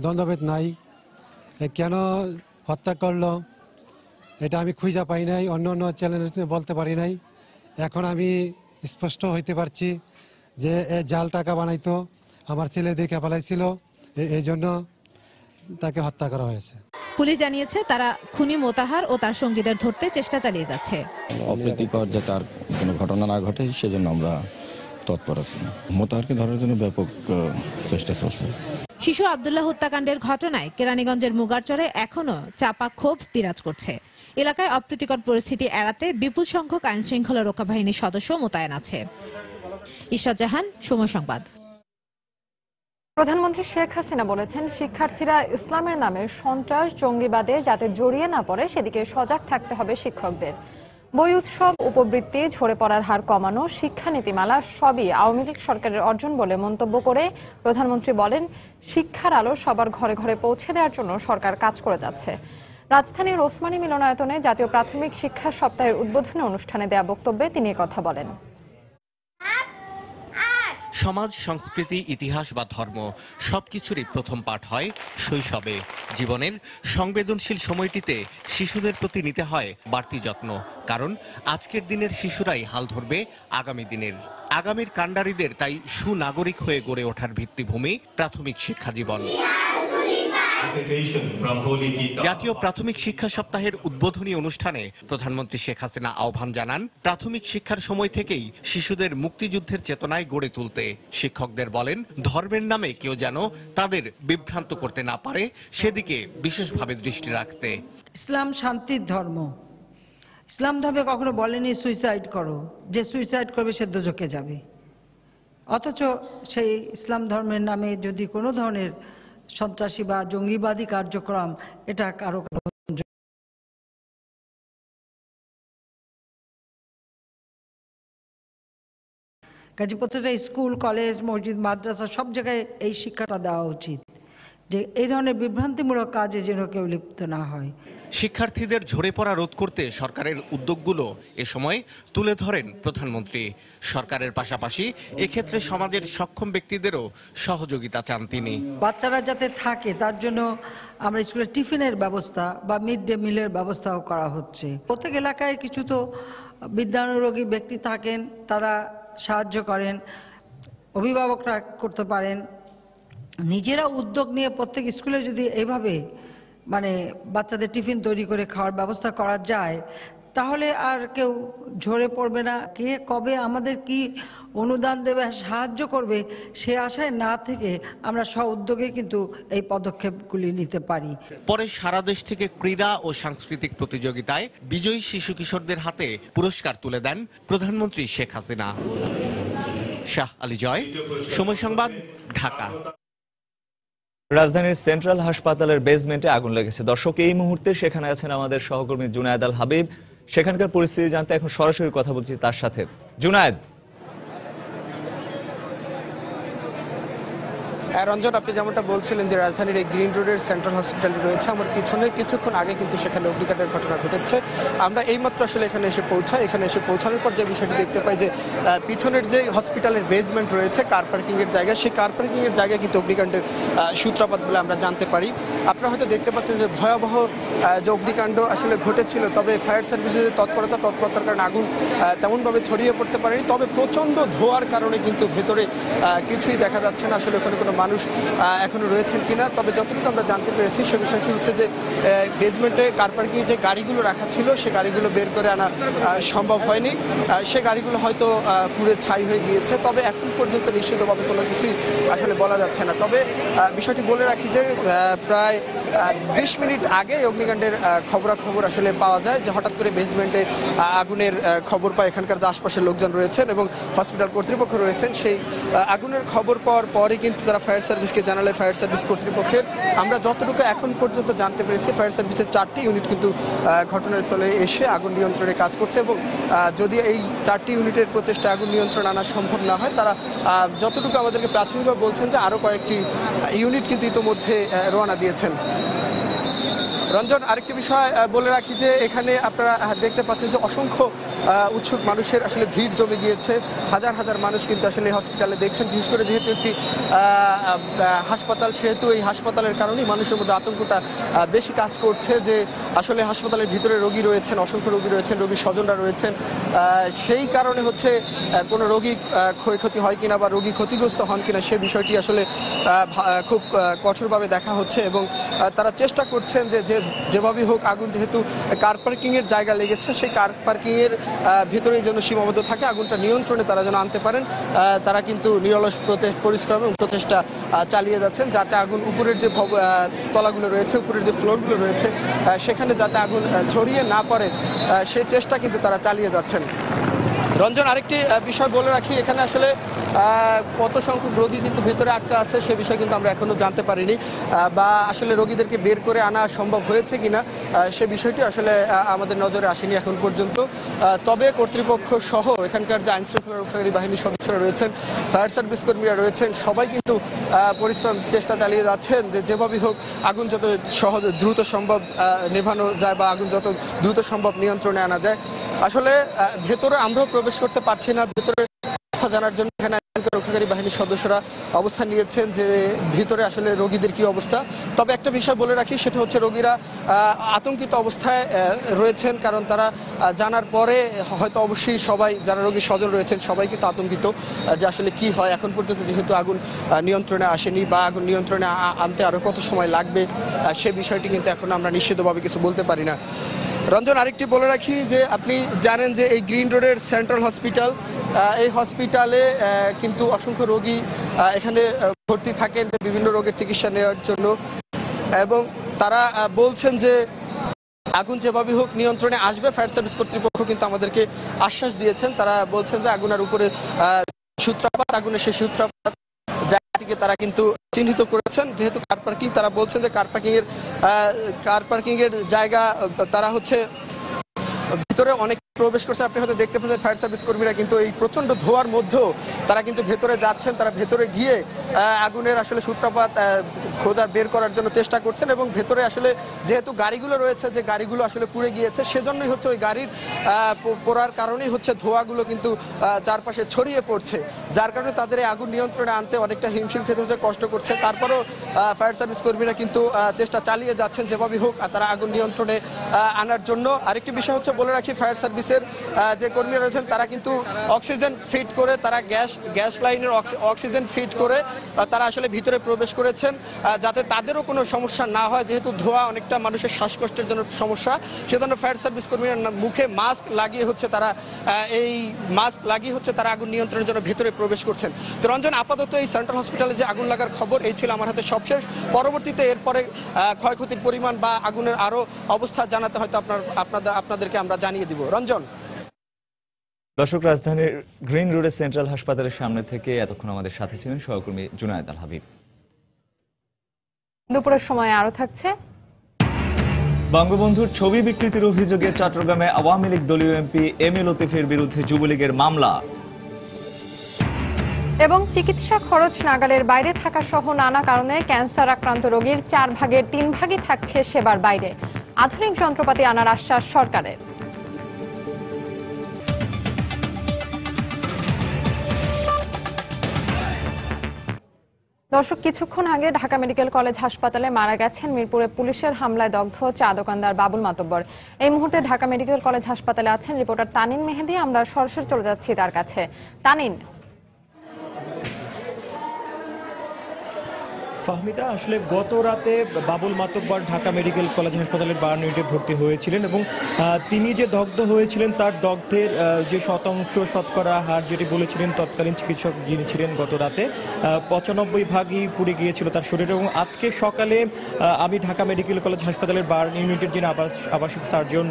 S21: দ্বন্দ্বভেদ নাই, কেন হত্যা করলো এটা আমি খুঁজে পাই নাই, অন্য অন্য চ্যালেঞ্জে বলতে পারি নাই। এখন আমি স্পষ্ট হইতে পারছি যে জাল টাকা বানাইতো, আমার ছেলে দেখে ফেলাইছিল, এই জন্য তাকে হত্যা করা হয়েছে।
S17: পুলিশ জানিয়েছে তারা খুনি মোতাহার ও তার সঙ্গীদের ধরতে চেষ্টা চালিয়ে যাচ্ছে।
S22: অপ্রীতিকর যে তার কোনো ঘটনা না ঘটে সেজন্য আমরা তৎপর আছি। মোতাহারকে ধরার জন্য ব্যাপক চেষ্টা চলছে।
S17: শিশু আব্দুল্লাহ হত্যাকাণ্ডের ঘটনায় কেরানীগঞ্জের মুগারচরে এখনো চাপা ক্ষোভ বিরাজ করছে। এলাকায় অপ্রীতিকর পরিস্থিতি এড়াতে বিপুল সংখ্যক আইন শৃঙ্খলা রক্ষা বাহিনীর সদস্য মোতায়েন আছে। ইশরাত জাহান, সময় সংবাদ।
S4: প্রধানমন্ত্রী শেখ হাসিনা বলেছেন, শিক্ষার্থীরা ইসলামের নামে সন্ত্রাস জঙ্গিবাদে যাতে জড়িয়ে না পড়ে সেদিকে সজাগ থাকতে হবে শিক্ষকদের। বই উৎসব, উপবৃত্তি, ঝরে পড়ার হার কমানো, শিক্ষানীতিমালা সবই আওয়ামী লীগ সরকারের অর্জন বলে মন্তব্য করে প্রধানমন্ত্রী বলেন, শিক্ষার আলো সবার ঘরে ঘরে পৌঁছে দেওয়ার জন্য সরকার কাজ করে যাচ্ছে। রাজধানীর ওসমানী মিলনায়তনে জাতীয় প্রাথমিক শিক্ষা সপ্তাহের উদ্বোধনী অনুষ্ঠানে দেয়া বক্তব্যে তিনি কথা বলেন।
S23: সমাজ, সংস্কৃতি, ইতিহাস বা ধর্ম সবকিছুরই প্রথম পাঠ হয় শৈশবে। জীবনের সংবেদনশীল সময়টিতে শিশুদের প্রতি নিতে হয় বাড়তি যত্ন, কারণ আজকের দিনের শিশুরাই হাল ধরবে আগামী দিনের। আগামীর কাণ্ডারীদের তাই সুনাগরিক হয়ে গড়ে ওঠার ভিত্তিভূমি প্রাথমিক শিক্ষা জীবন। জাতীয় প্রাথমিক শিক্ষা সপ্তাহের উদ্বোধনী অনুষ্ঠানে প্রধানমন্ত্রী শেখ হাসিনা আহ্বান জানান, প্রাথমিক শিক্ষার সময় থেকেই শিশুদের মুক্তিযুদ্ধের চেতনায় গড়ে তুলতে। শিক্ষকদের বলেন, ধর্মের নামে কেউ যেন তাদের বিভ্রান্ত করতে না পারে সেদিকে বিশেষভাবে দৃষ্টি রাখতে।
S24: ইসলাম শান্তির ধর্ম। ইসলাম ধর্মে কখনো বলেনি সুইসাইড করো, যে সুইসাইড করবে সে দোজখে যাবে। অথচ সেই ইসলাম ধর্মের নামে যদি কোনো ধরনের সন্ত্রাসী বা জঙ্গিবাদী কার্যক্রম, এটা কারো কাজে প্রত্যেকটা স্কুল, কলেজ, মসজিদ, মাদ্রাসা সব জায়গায় এই শিক্ষাটা দেওয়া উচিত যে এই ধরনের বিভ্রান্তিমূলক কাজে যেন কেউ লিপ্ত না হয়।
S23: শিক্ষার্থীদের ঝরে পড়া রোধ করতে সরকারের উদ্যোগগুলো এ সময় তুলে ধরেন প্রধানমন্ত্রী। সরকারের পাশাপাশি এক্ষেত্রে সমাজের সক্ষম ব্যক্তিদেরও সহযোগিতা চান তিনি।
S24: বাচ্চারা যাতে থাকে তার জন্য আমরা স্কুলে টিফিনের ব্যবস্থা বা মিড ডে মিলের ব্যবস্থাও করা হচ্ছে। প্রত্যেক এলাকায় কিছু তো বিদ্যানুরাগী ব্যক্তি থাকেন, তারা সাহায্য করেন, অভিভাবকরা করতে পারেন। নিজেরা উদ্যোগ নিয়ে প্রত্যেক স্কুলে যদি এইভাবে মানে বাচ্চাদের টিফিন তৈরি করে খাওয়ার ব্যবস্থা করা যায়, তাহলে আর কেউ ঝরে পড়বে না। কে কবে আমাদের কি অনুদান দেবে, সাহায্য করবে, সে আশায় না থেকে আমরা স্ব-উদ্যোগে কিন্তু এই পদক্ষেপগুলি নিতে পারি।
S23: পরে সারা দেশ থেকে ক্রীড়া ও সাংস্কৃতিক প্রতিযোগিতায় বিজয়ী শিশু কিশোরদের হাতে পুরস্কার তুলে দেন প্রধানমন্ত্রী শেখ হাসিনা। শাহ আলী জয়, সময় সংবাদ, ঢাকা।
S1: রাজধানীর সেন্ট্রাল হাসপাতালের বেসমেন্টে আগুন লেগেছে। দর্শক, এই মুহূর্তে সেখানে আছেন আমাদের সহকর্মী জুনায়েদ আল হাবিব। সেখানকার পরিস্থিতি জানতে এখন সরাসরি কথা বলছি তার সাথে। জুনায়েদ।
S9: রঞ্জন, আপনি যেমনটা বলছিলেন যে রাজধানীর এই গ্রিন রোডের সেন্ট্রাল হসপিটাল রয়েছে, আমার পিছনে কিছুক্ষণ আগে কিন্তু সেখানে অগ্নিকাণ্ডের ঘটনা ঘটেছে। আমরা এইমাত্র আসলে এখানে এসে পৌঁছাই। এখানে এসে পৌঁছানোর পর যে বিষয়টি দেখতে পাই যে পিছনের যে হসপিটালের বেসমেন্ট রয়েছে, কার পার্কিংয়ের জায়গা, সেই কার পার্কিংয়ের জায়গায় কিন্তু অগ্নিকাণ্ডের সূত্রপাত বলে আমরা জানতে পারি। আপনারা হয়তো দেখতে পাচ্ছেন যে ভয়াবহ যে অগ্নিকাণ্ড আসলে ঘটেছিল, তবে ফায়ার সার্ভিসের যে তৎপরতার কারণে আগুন তেমনভাবে ছড়িয়ে পড়তে পারেনি। তবে প্রচণ্ড ধোঁয়ার কারণে কিন্তু ভেতরে কিছুই দেখা যাচ্ছে না। আসলে ওখানে কোনো মানুষ এখনো রয়েছেন কিনা। তবে যতটুকু আমরা জানতে পেরেছি সে বিষয়টি হচ্ছে যে বেসমেন্টে কার পার্কিংয়ে যে গাড়িগুলো রাখা ছিল সে গাড়িগুলো বের করে আনা সম্ভব হয়নি। সে গাড়িগুলো হয়তো পুরো ছাই হয়ে গিয়েছে। তবে এখন পর্যন্ত নিশ্চিতভাবে কোনো কিছুই আসলে বলা যাচ্ছে না। তবে বিষয়টি বলে রাখি যে প্রায় 20 মিনিট আগে অগ্নিকাণ্ডের খবরাখবর আসলে পাওয়া যায় যে হঠাৎ করে বেসমেন্টে আগুনের খবর পায় এখানকার যে আশপাশের লোকজন রয়েছেন এবং হসপিটাল কর্তৃপক্ষ রয়েছেন। সেই আগুনের খবর পাওয়ার পরে কিন্তু তারা ফায়ার সার্ভিসকে জানালে ফায়ার সার্ভিস কর্তৃপক্ষের আমরা যতটুকু এখন পর্যন্ত জানতে পেরেছি ফায়ার সার্ভিসের 4টি ইউনিট কিন্তু ঘটনাস্থলে এসে আগুন নিয়ন্ত্রণে কাজ করছে এবং যদি এই 4টি ইউনিটের প্রচেষ্টা আগুন নিয়ন্ত্রণ আনা সম্ভব না হয় তারা যতটুকু আমাদেরকে প্রাথমিকভাবে বলছেন যে আরও কয়েকটি ইউনিট কিন্তু ইতোমধ্যে রওনা দিয়েছেন। রঞ্জন, আরেকটি বিষয় বলে রাখি যে এখানে আপনারা দেখতে পাচ্ছেন যে অসংখ্য উৎসুক মানুষের আসলে ভিড় জমে গিয়েছে। হাজার হাজার মানুষ কিন্তু আসলে হসপিটালে দেখছেন। বিশেষ করে যেহেতু একটি হাসপাতাল সেহেতু এই হাসপাতালের কারণেই মানুষের মধ্যে আতঙ্কটা বেশি কাজ করছে যে আসলে হাসপাতালের ভিতরে রোগী রয়েছেন, অসংখ্য রোগী রয়েছেন, রোগীর স্বজনরা রয়েছেন। সেই কারণে হচ্ছে কোনো রোগী ক্ষয়ক্ষতি হয় কিনা বা রোগী ক্ষতিগ্রস্ত হন কিনা সে বিষয়টি আসলে খুব কঠোরভাবে দেখা হচ্ছে এবং তারা চেষ্টা করছেন যে যেভাবেই হোক আগুন যেহেতু কার পার্কিংয়ের জায়গা লেগেছে সেই কার পার্কিংয়ের ভিতরেই যেন সীমাবদ্ধ থাকে, আগুনটা নিয়ন্ত্রণে তারা যেন আনতে পারেন। তারা কিন্তু নিরলস পরিশ্রম এবং প্রচেষ্টা চালিয়ে যাচ্ছেন যাতে আগুন উপরের যে তলাগুলো রয়েছে, উপরের যে ফ্লোরগুলো রয়েছে সেখানে যাতে আগুন ছড়িয়ে না পড়ে সেই চেষ্টা কিন্তু তারা চালিয়ে যাচ্ছেন। রঞ্জন, আরেকটি বিষয় বলে রাখি এখানে আসলে কত সংখ্যক রোগী কিন্তু ভেতরে আটকা আছে সে বিষয় কিন্তু আমরা এখনো জানতে পারিনি বা আসলে রোগীদেরকে বের করে আনা সম্ভব হয়েছে কিনা সে বিষয়টি আসলে আমাদের নজরে আসেনি এখন পর্যন্ত। তবে কর্তৃপক্ষ সহ এখানকার যে আইনশৃঙ্খলা রক্ষাকারী বাহিনীর সদস্যরা রয়েছেন, ফায়ার সার্ভিস কর্মীরা রয়েছেন, সবাই কিন্তু পরিশ্রম চেষ্টা চালিয়ে যাচ্ছেন যে যেভাবেই হোক আগুন যত সহজে দ্রুত সম্ভব নেভানো যায় বা আগুন যত দ্রুত সম্ভব নিয়ন্ত্রণে আনা যায়। আসলে ভেতরে আমরাও প্রবেশ করতে পারছি না। ভেতরে অবস্থা জানার জন্য এখানে রক্ষাকারী বাহিনীর সদস্যরা অবস্থান নিয়েছেন যে ভিতরে আসলে রোগীদের কি অবস্থা। তবে একটা বিষয় বলে রাখি সেটা হচ্ছে রোগীরা আতঙ্কিত অবস্থায় রয়েছেন কারণ তারা জানার পরে হয়তো অবশ্যই সবাই যারা রোগীর স্বজন রয়েছেন সবাই কিন্তু আতঙ্কিত যে আসলে কি হয়। এখন পর্যন্ত যেহেতু আগুন নিয়ন্ত্রণে আসেনি বা আগুন নিয়ন্ত্রণে আনতে আরও কত সময় লাগবে সে বিষয়টি কিন্তু এখন আমরা নিশ্চিতভাবে কিছু বলতে পারি না। রঞ্জন, আরেকটি বলে রাখি যে আপনি জানেন যে এই গ্রিন রোডের সেন্ট্রাল হসপিটাল, এই হসপিটালে কিন্তু অসংখ্য রোগী এখানে ভর্তি থাকেন বিভিন্ন রোগের চিকিৎসা নেওয়ার জন্য এবং তারা বলছেন যে আগুন যেভাবে হোক নিয়ন্ত্রণে আসবে। ফায়ার সার্ভিস কর্তৃপক্ষ কিন্তু আমাদেরকে আশ্বাস দিয়েছেন। তারা বলছেন যে আগুনের উপরে সূত্রাপাত, আগুনের সেই সূত্রাপাত জায়গাটিকে তারা কিন্তু চিহ্নিত করেছেন। যেহেতু কার পার্কিং, তারা বলছেন যে কার পার্কিং এর জায়গা তারা হচ্ছে ভিতরে অনেক প্রবেশ করছে। আপনি হয়তো দেখতে পাচ্ছেন ফায়ার সার্ভিস কর্মীরা কিন্তু এই প্রচন্ড ধোঁয়ার মধ্যেও তারা কিন্তু ভেতরে যাচ্ছেন। তারা ভেতরে গিয়ে আগুনের আসলে সূত্রপাত খোঁজা বের করার জন্য চেষ্টা করছেন এবং ভেতরে আসলে যেহেতু গাড়িগুলো রয়েছে যে গাড়িগুলো আসলে পুড়ে গিয়েছে সেজন্যই হচ্ছে ওই গাড়ির পোড়ার কারণেই হচ্ছে ধোঁয়াগুলো কিন্তু চারপাশে ছড়িয়ে পড়ছে, যার কারণে তাদের এই আগুন নিয়ন্ত্রণে আনতে অনেকটা হিমশিম খেতে হচ্ছে, কষ্ট করছে। তারপরও ফায়ার সার্ভিস কর্মীরা কিন্তু চেষ্টা চালিয়ে যাচ্ছেন যেভাবে হোক তারা আগুন নিয়ন্ত্রণে আনার জন্য। আরেকটি বিষয় হচ্ছে বলে রাখি ফায়ার সার্ভিসের যে কর্মীরা রয়েছেন তারা কিন্তু অক্সিজেন ফিট করে, তারা গ্যাস লাইনের অক্সিজেন ফিট করে তারা আসলে ভিতরে প্রবেশ করেছেন যাতে তাদেরও কোনো সমস্যা না হয়। যেহেতু ধোঁয়া অনেকটা মানুষের শ্বাসকষ্টের জন্য সমস্যা, সেজন্য ফায়ার সার্ভিস কর্মীরা মুখে মাস্ক লাগিয়ে হচ্ছে তারা আগুন নিয়ন্ত্রণের জন্য ভিতরে প্রবেশ করছেন। তো রঞ্জন, আপাতত এই সেন্ট্রাল হসপিটালে যে আগুন লাগার খবর এই ছিল আমার হাতে সবশেষ। পরবর্তীতে এরপরে ক্ষয়ক্ষতির পরিমাণ বা আগুনের আরো অবস্থা জানাতে হয়তো আপনাদেরকে আমরা জানিয়ে দিব। রঞ্জন।
S1: দর্শক, রাজধানীর গ্রিন রোডের সেন্ট্রাল হাসপাতালের সামনে থেকে এতক্ষণ আমাদের সাথে ছিলেন সহকর্মী জুনায়েদ আল হাবিব।
S4: দুপুরের সময় আরো থাকছে
S1: বঙ্গবন্ধুর ছবি বিকৃতির অভিযোগে চট্টগ্রামে আওয়ামী লীগ দলীয় এমপি এম এ লতিফের বিরুদ্ধে যুবলীগের মামলা
S4: এবং চিকিৎসা খরচ নাগালের বাইরে থাকা সহ নানা কারণে ক্যান্সার আক্রান্ত রোগীর 4 ভাগের 3 ভাগই থাকছে সেবার বাইরে। আধুনিক যন্ত্রপাতি আনার আশ্বাস সরকারের। দর্শক, কিছুক্ষণ আগে ঢাকা মেডিকেল কলেজ হাসপাতালে মারা গেছেন মিরপুরে পুলিশের হামলায় দগ্ধ চা দোকানদার বাবুল মাতব্বর। এই মুহূর্তে ঢাকা মেডিকেল কলেজ হাসপাতালে আছেন রিপোর্টার তানিন মেহেদি। আমরা সরাসরি চলে যাচ্ছি তার কাছে। তানিন।
S2: ফাহমিদা, আসলে গত রাতে বাবুল মাতব্বর ঢাকা মেডিকেল কলেজ হাসপাতালের বার্ন ইউনিটে ভর্তি হয়েছিলেন এবং তিনি যে দগ্ধ হয়েছিলেন তার দগ্ধের যে শতকরা হার যেটি বলেছিলেন তৎকালীন চিকিৎসক যিনি ছিলেন গত রাতে 95% পুড়ে গিয়েছিল তার শরীরে। এবং আজকে সকালে আমি ঢাকা মেডিকেল কলেজ হাসপাতালের বার্ন ইউনিটের যিনি আবাসিক সার্জন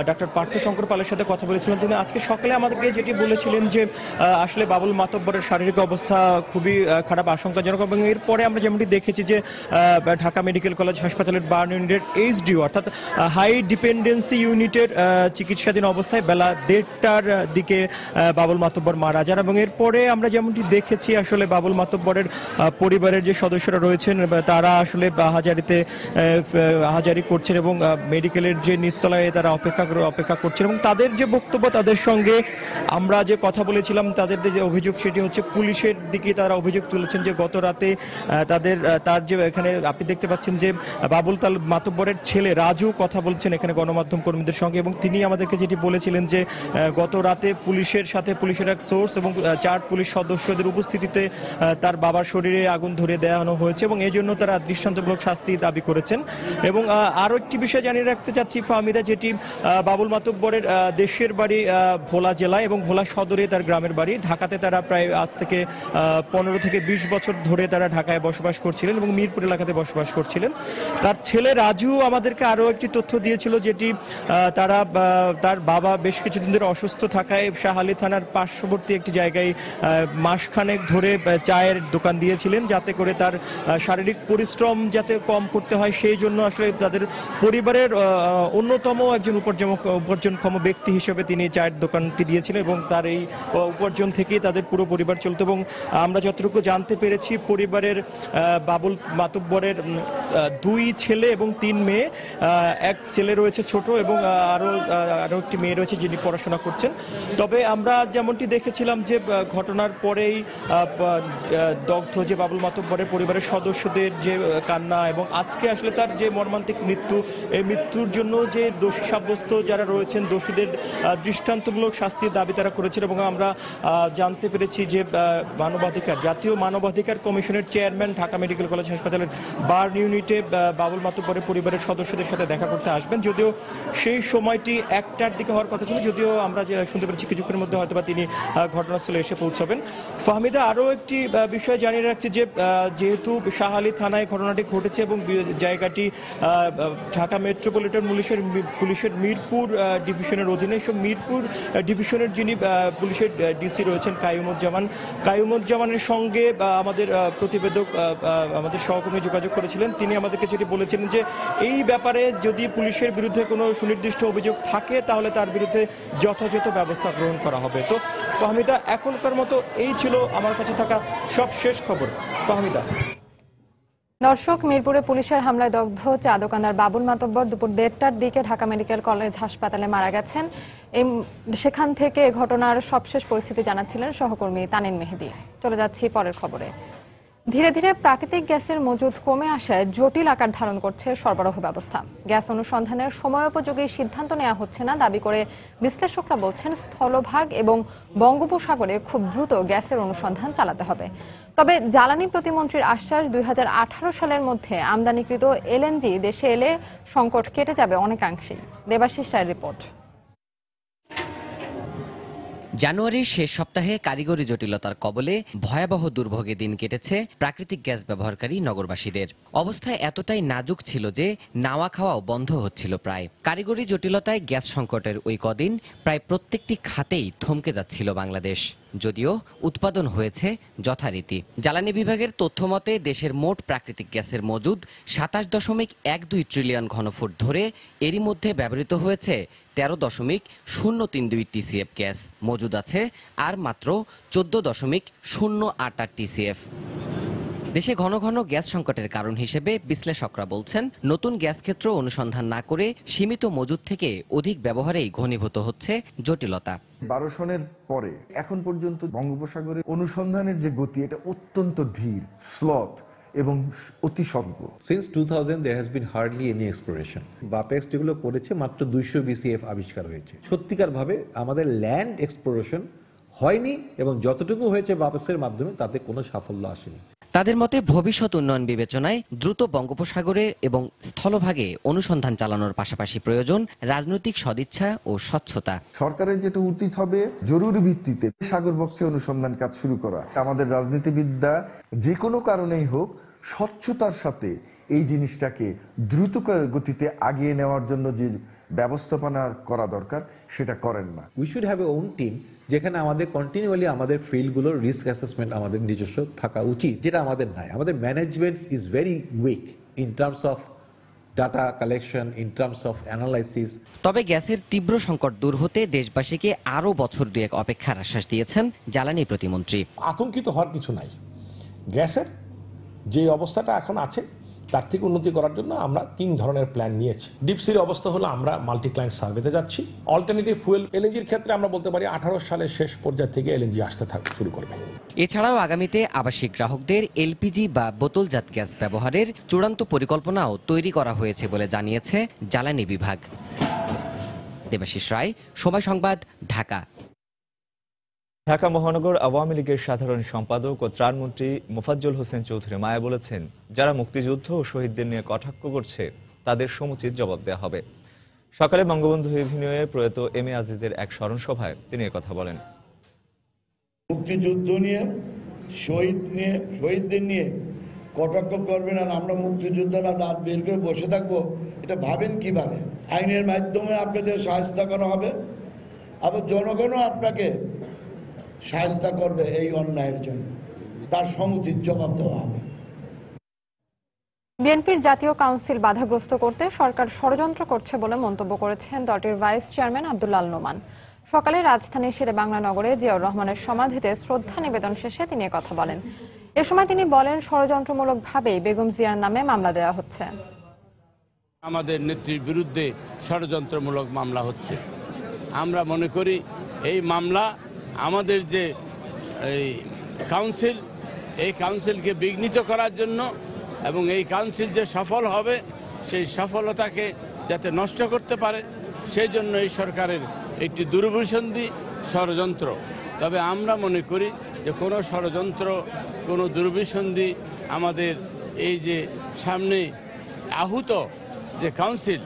S2: ডাক্তার পার্থ শঙ্কর পালের সাথে কথা বলেছিলাম। তিনি আজকে সকালে আমাদেরকে যেটি বলেছিলেন যে আসলে বাবুল মাতব্বরের শারীরিক অবস্থা খুবই খারাপ, আশঙ্কাজনক। এবং এরপরে আমরা যেমনটি দেখেছি যে ঢাকা মেডিকেল কলেজ হাসপাতালের বার্ন ইউনিটের এইচডিও অর্থাৎ হাই ডিপেন্ডেন্সি ইউনিটের চিকিৎসাধীন অবস্থায় বেলা 1:30টার দিকে বাবুল মাতব্বর মারা যান। এবং এরপরে আমরা যেমনটি দেখেছি আসলে বাবুল মাতব্বরের পরিবারের যে সদস্যরা রয়েছেন তারা আসলে হাজারি করছেন এবং মেডিকেলের যে নিচতলায় তারা অপেক্ষা করছেন। এবং তাদের যে বক্তব্য, তাদের সঙ্গে আমরা যে কথা বলেছিলাম, তাদের যে অভিযোগ সেটি হচ্ছে পুলিশের দিকে তারা অভিযোগ তুলেছেন যে গত রাতে তার যে এখানে আপনি দেখতে পাচ্ছেন যে বাবুল মাতব্বরের ছেলে রাজু কথা বলছেন এখানে গণমাধ্যম কর্মীদের সঙ্গে। এবং তিনি আমাদেরকে যেটি বলেছিলেন যে গত রাতে পুলিশের এক সোর্স এবং 4 পুলিশ সদস্যদের উপস্থিতিতে তার বাবার শরীরে আগুন ধরিয়ে দেওয়ানো হয়েছে এবং এই জন্য তারা দৃষ্টান্তমূলক শাস্তি দাবি করেছেন। এবং আরও একটি বিষয় জানিয়ে রাখতে চাচ্ছি ফাহমিদা, যেটি বাবুল মাতব্বরের দেশের বাড়ি ভোলা জেলায় এবং ভোলা সদরে তার গ্রামের বাড়ি। ঢাকাতে তারা প্রায় আজ থেকে 15 থেকে 20 বছর ধরে তারা ঢাকায় বসবাস করছিলেন এবং মিরপুর এলাকাতে বসবাস করছিলেন। তার ছেলে রাজু আমাদেরকে আরও একটি তথ্য দিয়েছিল, যেটি তার বাবা বেশ কিছুদিন ধরে অসুস্থ থাকায় শাহালি থানার পার্শ্ববর্তী একটি জায়গায় মাসখানেক ধরে চায়ের দোকান দিয়েছিলেন, যাতে করে তার শারীরিক পরিশ্রম যাতে কম করতে হয় সেই জন্য আসলে তাদের পরিবারের অন্যতম একজন উপার্জনক্ষম ব্যক্তি হিসেবে তিনি চায়ের দোকানটি দিয়েছিলেন এবং তার এই উপার্জন থেকেই তাদের পুরো পরিবার চলত। এবং আমরা যতটুকু জানতে পেরেছি পরিবারের বাবুল মাতব্বরের 2 ছেলে এবং 3 মেয়ে, এক ছেলে রয়েছে ছোট এবং আরো একটি মেয়ে রয়েছে যিনি পড়াশোনা করছেন। তবে আমরা যেমনটি দেখেছিলাম যে ঘটনার পরেই দগ্ধ যে বাবুল মাতব্বরের পরিবারের সদস্যদের যে কান্না এবং আজকে আসলে তার যে মর্মান্তিক মৃত্যু, এই মৃত্যুর জন্য যে দোষী সাব্যস্ত যারা রয়েছেন দোষীদের দৃষ্টান্তমূলক শাস্তির দাবি তারা করেছেন। এবং আমরা জানতে পেরেছি যে জাতীয় মানবাধিকার কমিশনের চেয়ারম্যান ঢাকা মেডিকেল কলেজ হাসপাতালের বার্ন ইউনিটে বাবুল মাতব্বরের পরিবারের সদস্যদের সাথে দেখা করতে আসবেন, যদিও সেই সময়টি 1টার দিকে হওয়ার কথা ছিল, যদিও আমরা শুনতে পেরেছি কিছুক্ষণের মধ্যে হয়তো বা তিনি ঘটনাস্থলে এসে পৌঁছাবেন। ফাহমিদা, আরও একটি বিষয় জানিয়ে রাখছি যে যেহেতু শাহালি থানায় ঘটনাটি ঘটেছে এবং জায়গাটি ঢাকা মেট্রোপলিটন পুলিশের মিরপুর ডিভিশনের অধীনে, মিরপুর ডিভিশনের যিনি পুলিশের ডিসি রয়েছেন কায়ুমুজ্জামানের সঙ্গে আমাদের প্রতিবেদক আমাদের সহকর্মী যোগাযোগ করেছিলেন। তিনি আমাদেরকে যেটি বলেছিলেন যে এই ব্যাপারে যদি পুলিশের বিরুদ্ধে কোনো সুনির্দিষ্ট অভিযোগ থাকে তাহলে তার বিরুদ্ধে যথাযথ ব্যবস্থা গ্রহণ করা হবে। তো ফাহমিদা, এখনকার মতো এই ছিল আমার কাছে থাকা সব শেষ খবর। ফাহমিদা।
S4: দর্শক, মিরপুরে পুলিশের হামলায় দগ্ধ চা দোকানদার বাবুল মাতব্বর দুপুর 1:30টার দিকে ঢাকা মেডিকেল কলেজ হাসপাতালে মারা গেছেন। সেখান থেকে ঘটনার সবশেষ পরিস্থিতি জানাচ্ছিলেন সহকর্মী তানিন মেহেদি। চলে যাচ্ছি পরের খবরে। ধীরে ধীরে প্রাকৃতিক গ্যাসের মজুদ কমে আসায় জটিল আকার ধারণ করছে সরবরাহ ব্যবস্থা। গ্যাস অনুসন্ধানের সময়োপযোগী সিদ্ধান্ত নেওয়া হচ্ছে না দাবি করে বিশ্লেষকরা বলছেন স্থলভাগ এবং বঙ্গোপসাগরে খুব দ্রুত গ্যাসের অনুসন্ধান চালাতে হবে। তবে জ্বালানি প্রতিমন্ত্রীর আশ্বাস 2018 সালের মধ্যে আমদানিকৃত এলএনজি দেশে এলে সংকট কেটে যাবে অনেকাংশেই। দেবাশিস রায়ের রিপোর্ট।
S3: জানুয়ারির শেষ সপ্তাহে কারিগরি জটিলতার কবলে ভয়াবহ দুর্ভোগে দিন কেটেছে প্রাকৃতিক গ্যাস ব্যবহারকারী নগরবাসীদের। অবস্থা এতটাই নাজুক ছিল যে নাওয়া খাওয়াও বন্ধ হচ্ছিল প্রায়। কারিগরি জটিলতায় গ্যাস সংকটের ওই কদিন প্রায় প্রত্যেকটি খাতেই থমকে যাচ্ছিল বাংলাদেশ, যদিও উৎপাদন হয়েছে যথারীতি। জ্বালানি বিভাগের তথ্য মতে দেশের মোট প্রাকৃতিক গ্যাসের মজুদ 27.12 ট্রিলিয়ন ঘনফুট ধরে এরই মধ্যে ব্যবহৃত হয়েছে 13.032 টিসিএফ গ্যাস। মজুদ আছে আর মাত্র 14.088 টিসিএফ। দেশে ঘন ঘন গ্যাস সংকটের কারণ হিসেবে বিশ্লেষকরা বলছেন নতুন গ্যাস ক্ষেত্র অনুসন্ধান না করে সীমিত মজুদ থেকে অধিক ব্যবহারেই ঘনীভূত হচ্ছে জটিলতা।
S10: 12 সনের পরে এখন পর্যন্ত বঙ্গোপসাগরে অনুসন্ধানের যে গতি এটা অত্যন্ত ধীর, স্লথ এবং অতি স্বল্প।
S11: Since 2000 there has been hardly any exploration. Bapex যেগুলো করেছে মাত্র 200 BCF আবিষ্কার হয়েছে। সত্যিকার ভাবে আমাদের ল্যান্ড এক্সপ্লোরেশন হয়নি এবং যতটুকু হয়েছে বাপেক্সের মাধ্যমে তাতে কোনো সাফল্য আসেনি।
S3: তাদের মতে ভবিষ্যৎ উন্নয়ন বিবেচনায় দ্রুত বঙ্গোপসাগরে এবং স্থলভাগে অনুসন্ধান চালানোর পাশাপাশি প্রয়োজন রাজনৈতিক সদিচ্ছা ও স্বচ্ছতা।
S10: সরকারের যেটা উচিত হবে জরুরি ভিত্তিতে সাগরবক্ষে অনুসন্ধান কাজ শুরু করা। আমাদের রাজনীতিবিদরা যে কোনো কারণেই হোক স্বচ্ছতার সাথে এই জিনিসটাকে দ্রুত গতিতে আগিয়ে নেওয়ার জন্য যে ব্যবস্থাপনা করা দরকার সেটা করেন না।
S11: We should have a own team যেখানে আমাদের কন্টিনিউয়ালি আমাদের ফিল্ডগুলোর রিস্ক অ্যাসেসমেন্ট আমাদের নিজস্ব থাকা উচিত, যেটা আমাদের নাই। আমাদের management is very weak in terms of data collection, in terms of analysis.
S3: তবে গ্যাসের তীব্র সংকট দূর হতে দেশবাসীকে আরও বছর দুয়েক অপেক্ষার আশ্বাস দিয়েছেন জ্বালানি প্রতিমন্ত্রী।
S8: আতঙ্কিত হওয়ার কিছু নাই। গ্যাসের যে অবস্থাটা এখন আছে তার থেকে উন্নতি করার জন্য আমরা 3 ধরনের প্ল্যান নিয়েছি। ডিপসির অবস্থা হলো আমরা মাল্টি ক্লায়েন্ট সার্ভেতে যাচ্ছি। অল্টারনেটিভ ফুয়েল এলএনজির ক্ষেত্রে আমরা বলতে পারি 18 সালের শেষ পর্যায় থেকে এলএনজি আসতে শুরু করবে।
S3: এছাড়াও আগামীতে আবাসিক গ্রাহকদের এলপিজি বা বোতলজাত গ্যাস ব্যবহারের চূড়ান্ত পরিকল্পনাও তৈরি করা হয়েছে বলে জানিয়েছে জ্বালানি বিভাগ। দেবাশিস রায়, সময় সংবাদ, ঢাকা।
S1: ঢাকা মহানগর আওয়ামী লীগের সাধারণ সম্পাদক ও ত্রাণমন্ত্রী মোফাজ্জল হোসেন চৌধুরী মায়া বলেছেন, যারা মুক্তিযুদ্ধ ও শহীদদের নিয়ে কটাক্ষ করছে তাদের সমুচিত জবাব দেওয়া হবে। সকালে বঙ্গবন্ধু এভিনিউয়ে প্রয়াত এম এ আজিজের এক স্মরণ সভায় তিনি কথা বলেন।
S12: মুক্তিযুদ্ধ নিয়ে শহীদদের নিয়ে কটাক্ষ করবেন আর আমরা মুক্তিযোদ্ধারা দাঁত বের করে বসে থাকবো, এটা ভাবেন কিভাবে? আইনের মাধ্যমে আপনাদের শায়েস্তা করা হবে, আবার জনগণও আপনাকে শায়েস্তা করবে এই অন্যায়ের জন্য, তার সমুচিত জবাব দেওয়া হবে।
S4: বিএনপির জাতীয় কাউন্সিল বাধাগ্রস্ত করতে সরকার ষড়যন্ত্র করছে বলে মন্তব্য করেছেন দলটির ভাইস চেয়ারম্যান আব্দুল্লাহ আল নোমান। সকালে রাজধানীর শেরেবাংলা নগরে জিয়াউর রহমানের সমাধিতে শ্রদ্ধা নিবেদন শেষে তিনি কথা বলেন। এ সময় তিনি বলেন, ষড়যন্ত্রমূলকভাবেই বেগম জিয়ার নামে মামলা দেওয়া হচ্ছে।
S13: আমাদের নেত্রীর বিরুদ্ধে ষড়যন্ত্রমূলক মামলা হচ্ছে। আমরা মনে করি এই মামলা আমাদের যে এই কাউন্সিল, এই কাউন্সিলকে বিঘ্নিত করার জন্য এবং এই কাউন্সিল যে সফল হবে সেই সফলতাকে যাতে নষ্ট করতে পারে সেই জন্য এই সরকারের একটি দুরভিসন্ধি ষড়যন্ত্র। তবে আমরা মনে করি যে কোনো ষড়যন্ত্র, কোনো দুরভিসন্ধি আমাদের এই যে সামনে আহুত যে কাউন্সিল,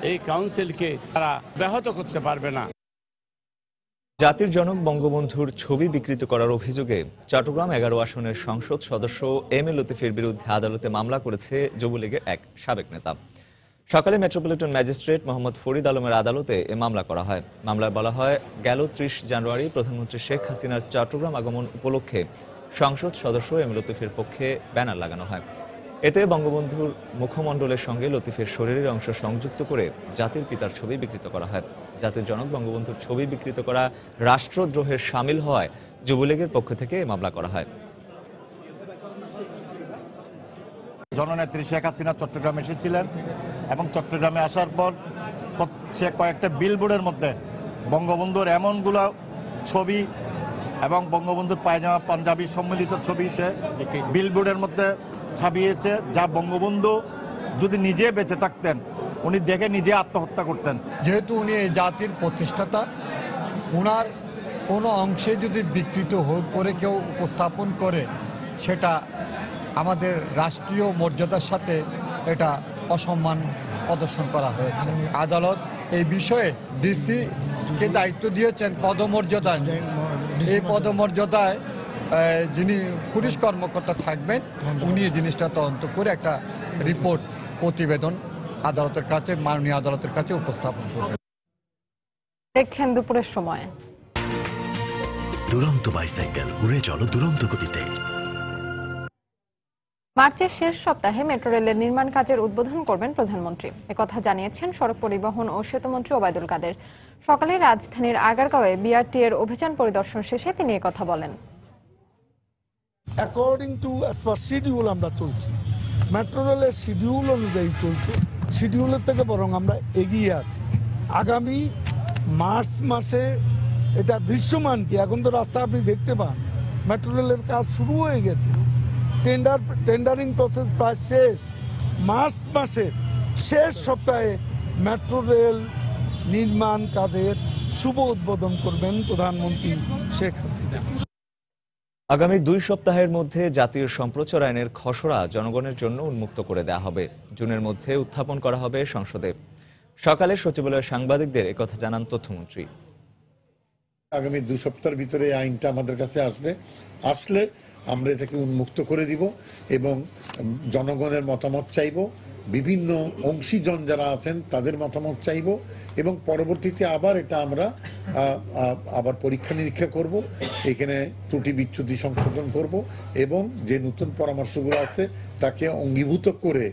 S13: এই কাউন্সিলকে তারা ব্যাহত করতে পারবে না।
S1: জাতির জনক বঙ্গবন্ধুর ছবি বিকৃত করার অভিযোগে চট্টগ্রাম 11 আসনের সংসদ সদস্য এম এ লতিফের বিরুদ্ধে আদালতে মামলা করেছে যুবলীগের এক সাবেক নেতা। সকালে মেট্রোপলিটন ম্যাজিস্ট্রেট মোহাম্মদ ফরিদ আলমের আদালতে এ মামলা করা হয়। মামলায় বলা হয়, গেল 30 জানুয়ারি প্রধানমন্ত্রী শেখ হাসিনার চট্টগ্রাম আগমন উপলক্ষে সংসদ সদস্য এম এ লতিফের পক্ষে ব্যানার লাগানো হয়। এতে বঙ্গবন্ধুর মুখমণ্ডলের সঙ্গে লতিফের শরীরের অংশ সংযুক্ত করে জাতির পিতার ছবি বিকৃত করা হয়। জাতির জনক বঙ্গবন্ধুর ছবি বিকৃত করা রাষ্ট্রদ্রোহের শামিল হওয়ায় যুবলীগের পক্ষ থেকে মামলা করা হয়।
S15: জননেত্রী শেখ হাসিনা চট্টগ্রামে এসেছিলেন এবং চট্টগ্রামে আসার পর সে কয়েকটা বিলবোর্ডের মধ্যে বঙ্গবন্ধুর এমনগুলো ছবি এবং বঙ্গবন্ধুর পায়জামা পাঞ্জাবি সম্মিলিত ছবি সে বিলবোর্ডের মধ্যে ছাপিয়েছে, যা বঙ্গবন্ধু যদি নিজে বেঁচে থাকতেন উনি দেখে নিজে আত্মহত্যা করতেন।
S25: যেহেতু উনি এই জাতির প্রতিষ্ঠাতা, ওনার কোনো অংশে যদি বিকৃত করে কেউ উপস্থাপন করে সেটা আমাদের রাষ্ট্রীয় মর্যাদার সাথে এটা অসম্মান প্রদর্শন করা হয়েছে। আদালত এই বিষয়ে ডিসিকে দায়িত্ব দিয়েছেন পদমর্যাদায়। এই পদমর্যাদায় যিনি পুলিশ কর্মকর্তা থাকবেন উনি এই জিনিসটা তদন্ত করে একটা রিপোর্ট প্রতিবেদন আদালতের কাছে, মাননীয় আদালতের কাছে উপস্থাপন করবেন।
S4: দেখছেন দুপুরের সময়।
S26: দুরন্ত বাইসাইকেল, উড়ে চলো দুরন্ত গতিতে।
S4: মার্চের শেষ সপ্তাহে মেট্রো রেলের নির্মাণ কাজের উদ্বোধন করবেন প্রধানমন্ত্রী। একথা জানিয়েছেন সড়ক পরিবহন ও সেতুমন্ত্রী ওবায়দুল কাদের। সকালে রাজধানীর আগারগাঁওয়ে বিআরটি এর অভিযান পরিদর্শন শেষে তিনি একথা বলেন।
S27: অ্যাকর্ডিং টু শিডিউল আমরা চলছি, মেট্রো রেলের শিডিউল অনুযায়ী চলছে। শিডিউলের থেকে বরং আমরা এগিয়ে আছি। আগামী মার্চ মাসে এটা দৃশ্যমান কি, এখন তো রাস্তা আপনি দেখতে পান, মেট্রো রেলের কাজ শুরু হয়ে গেছে। টেন্ডারিং প্রসেস প্রায় শেষ। মার্চ মাসের শেষ সপ্তাহে মেট্রো রেল নির্মাণ কাজের শুভ উদ্বোধন করবেন প্রধানমন্ত্রী শেখ হাসিনা।
S1: আগামী 2 সপ্তাহের মধ্যে জাতীয় সম্প্রচার আইনের খসড়া জনগণের জন্য উন্মুক্ত করে দেওয়া হবে। জুনের মধ্যে উত্থাপন করা হবে সংসদে। সকালে সচিবালয়ে সাংবাদিকদের একথা জানান তথ্যমন্ত্রী।
S5: আগামী 2 সপ্তাহের ভিতরে আইনটা আমাদের কাছে আসলে আমরা এটাকে উন্মুক্ত করে দিব এবং জনগণের মতামত চাইব, বিভিন্ন অংশীজন যারা আছেন তাদের মতামত চাইব এবং পরবর্তীতে আবার এটা আমরা আবার পরীক্ষা নিরীক্ষা করব, এখানে ত্রুটি বিচ্যুতি সংশোধন করব এবং যে নতুন পরামর্শগুলো আছে তাকে অঙ্গীভূত করে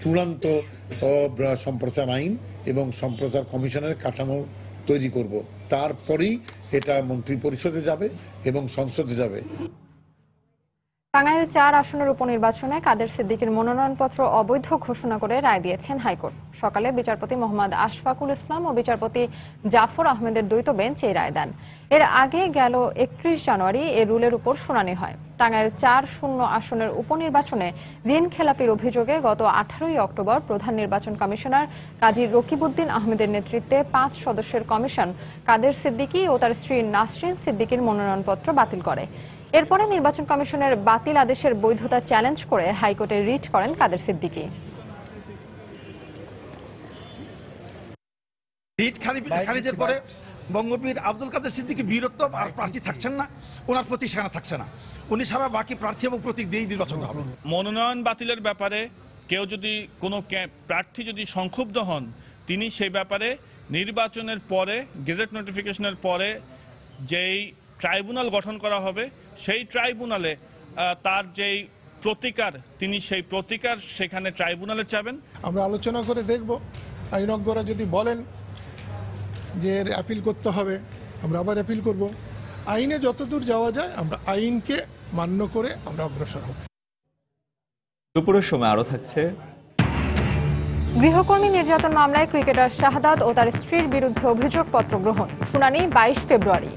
S5: চূড়ান্ত সম্প্রচার আইন এবং সম্প্রচার কমিশনের কাঠামো তৈরি করব। তারপরেই এটা মন্ত্রী পরিষদে যাবে এবং সংসদে যাবে।
S4: টাঙ্গাইল 4 আসনের উপনির্বাচনে কাদের সিদ্দিকীর মনোনয়নপত্র অবৈধ ঘোষণা করে রায় দিয়েছেন হাইকোর্ট। সকালে বিচারপতি মোহাম্মদ আশফাকুল ইসলাম ও বিচারপতি জাফর আহমেদের দ্বৈত বেঞ্চ এই রায় দেন। এর আগে গেল 31 জানুয়ারি এই রুলের উপর শুনানি হয়। টাঙ্গাইল 4-0 আসনের উপনির্বাচনে ঋণ খেলাপির অভিযোগে গত 18 অক্টোবর প্রধান নির্বাচন কমিশনার কাজী রকিবউদ্দিন আহমেদের নেতৃত্বে 5 সদস্যের কমিশন কাদের সিদ্দিকী ও তার স্ত্রী নাসরিন সিদ্দিকীর মনোনয়নপত্র বাতিল করে। এরপরে নির্বাচন কমিশনের বাতিল আদেশের বৈধতা চ্যালেঞ্জ করে হাইকোর্টে রিট করেন কাদের সিদ্দিকী।
S6: রিট খারিজের পরে বঙ্গবীর আব্দুল কাদের সিদ্দিকী বিরক্ত আর প্রার্থী থাকছেন না, ওনার প্রতীক সেখানে থাকছে না, উনি সারা বাকি প্রার্থী এবং প্রতীক দিয়েই নির্বাচন হবে।
S7: মনোনয়ন বাতিলের ব্যাপারে কেউ যদি কোনো প্রার্থী যদি সংক্ষুব্ধ হন, তিনি সেই ব্যাপারে নির্বাচনের পরে গেজেট নোটিফিকেশনের পরে যেই ট্রাইব্যুনাল গঠন করা হবে সেই ট্রাইব্যুনালে তার যেই প্রতিকার, তিনি সেই প্রতিকার সেখানে ট্রাইব্যুনালে চাবেন।
S14: আমরা আলোচনা করে দেখব, আইনজ্ঞরা যদি বলেন যে এর অ্যাপিল করতে হবে, আমরা আবার অ্যাপিল করব। আইনে যতদূর যাওয়া যায় আমরা আইনকে মান্য করে আমরা অগ্রসর হব।
S1: দুপুরের সময় আরো থাকছে
S4: গৃহকর্মী নির্যাতন মামলায় ক্রিকেটার শাহাদাত ও তার স্ত্রীর বিরুদ্ধে অভিযোগপত্র গ্রহণ, শুনানি 22 ফেব্রুয়ারি।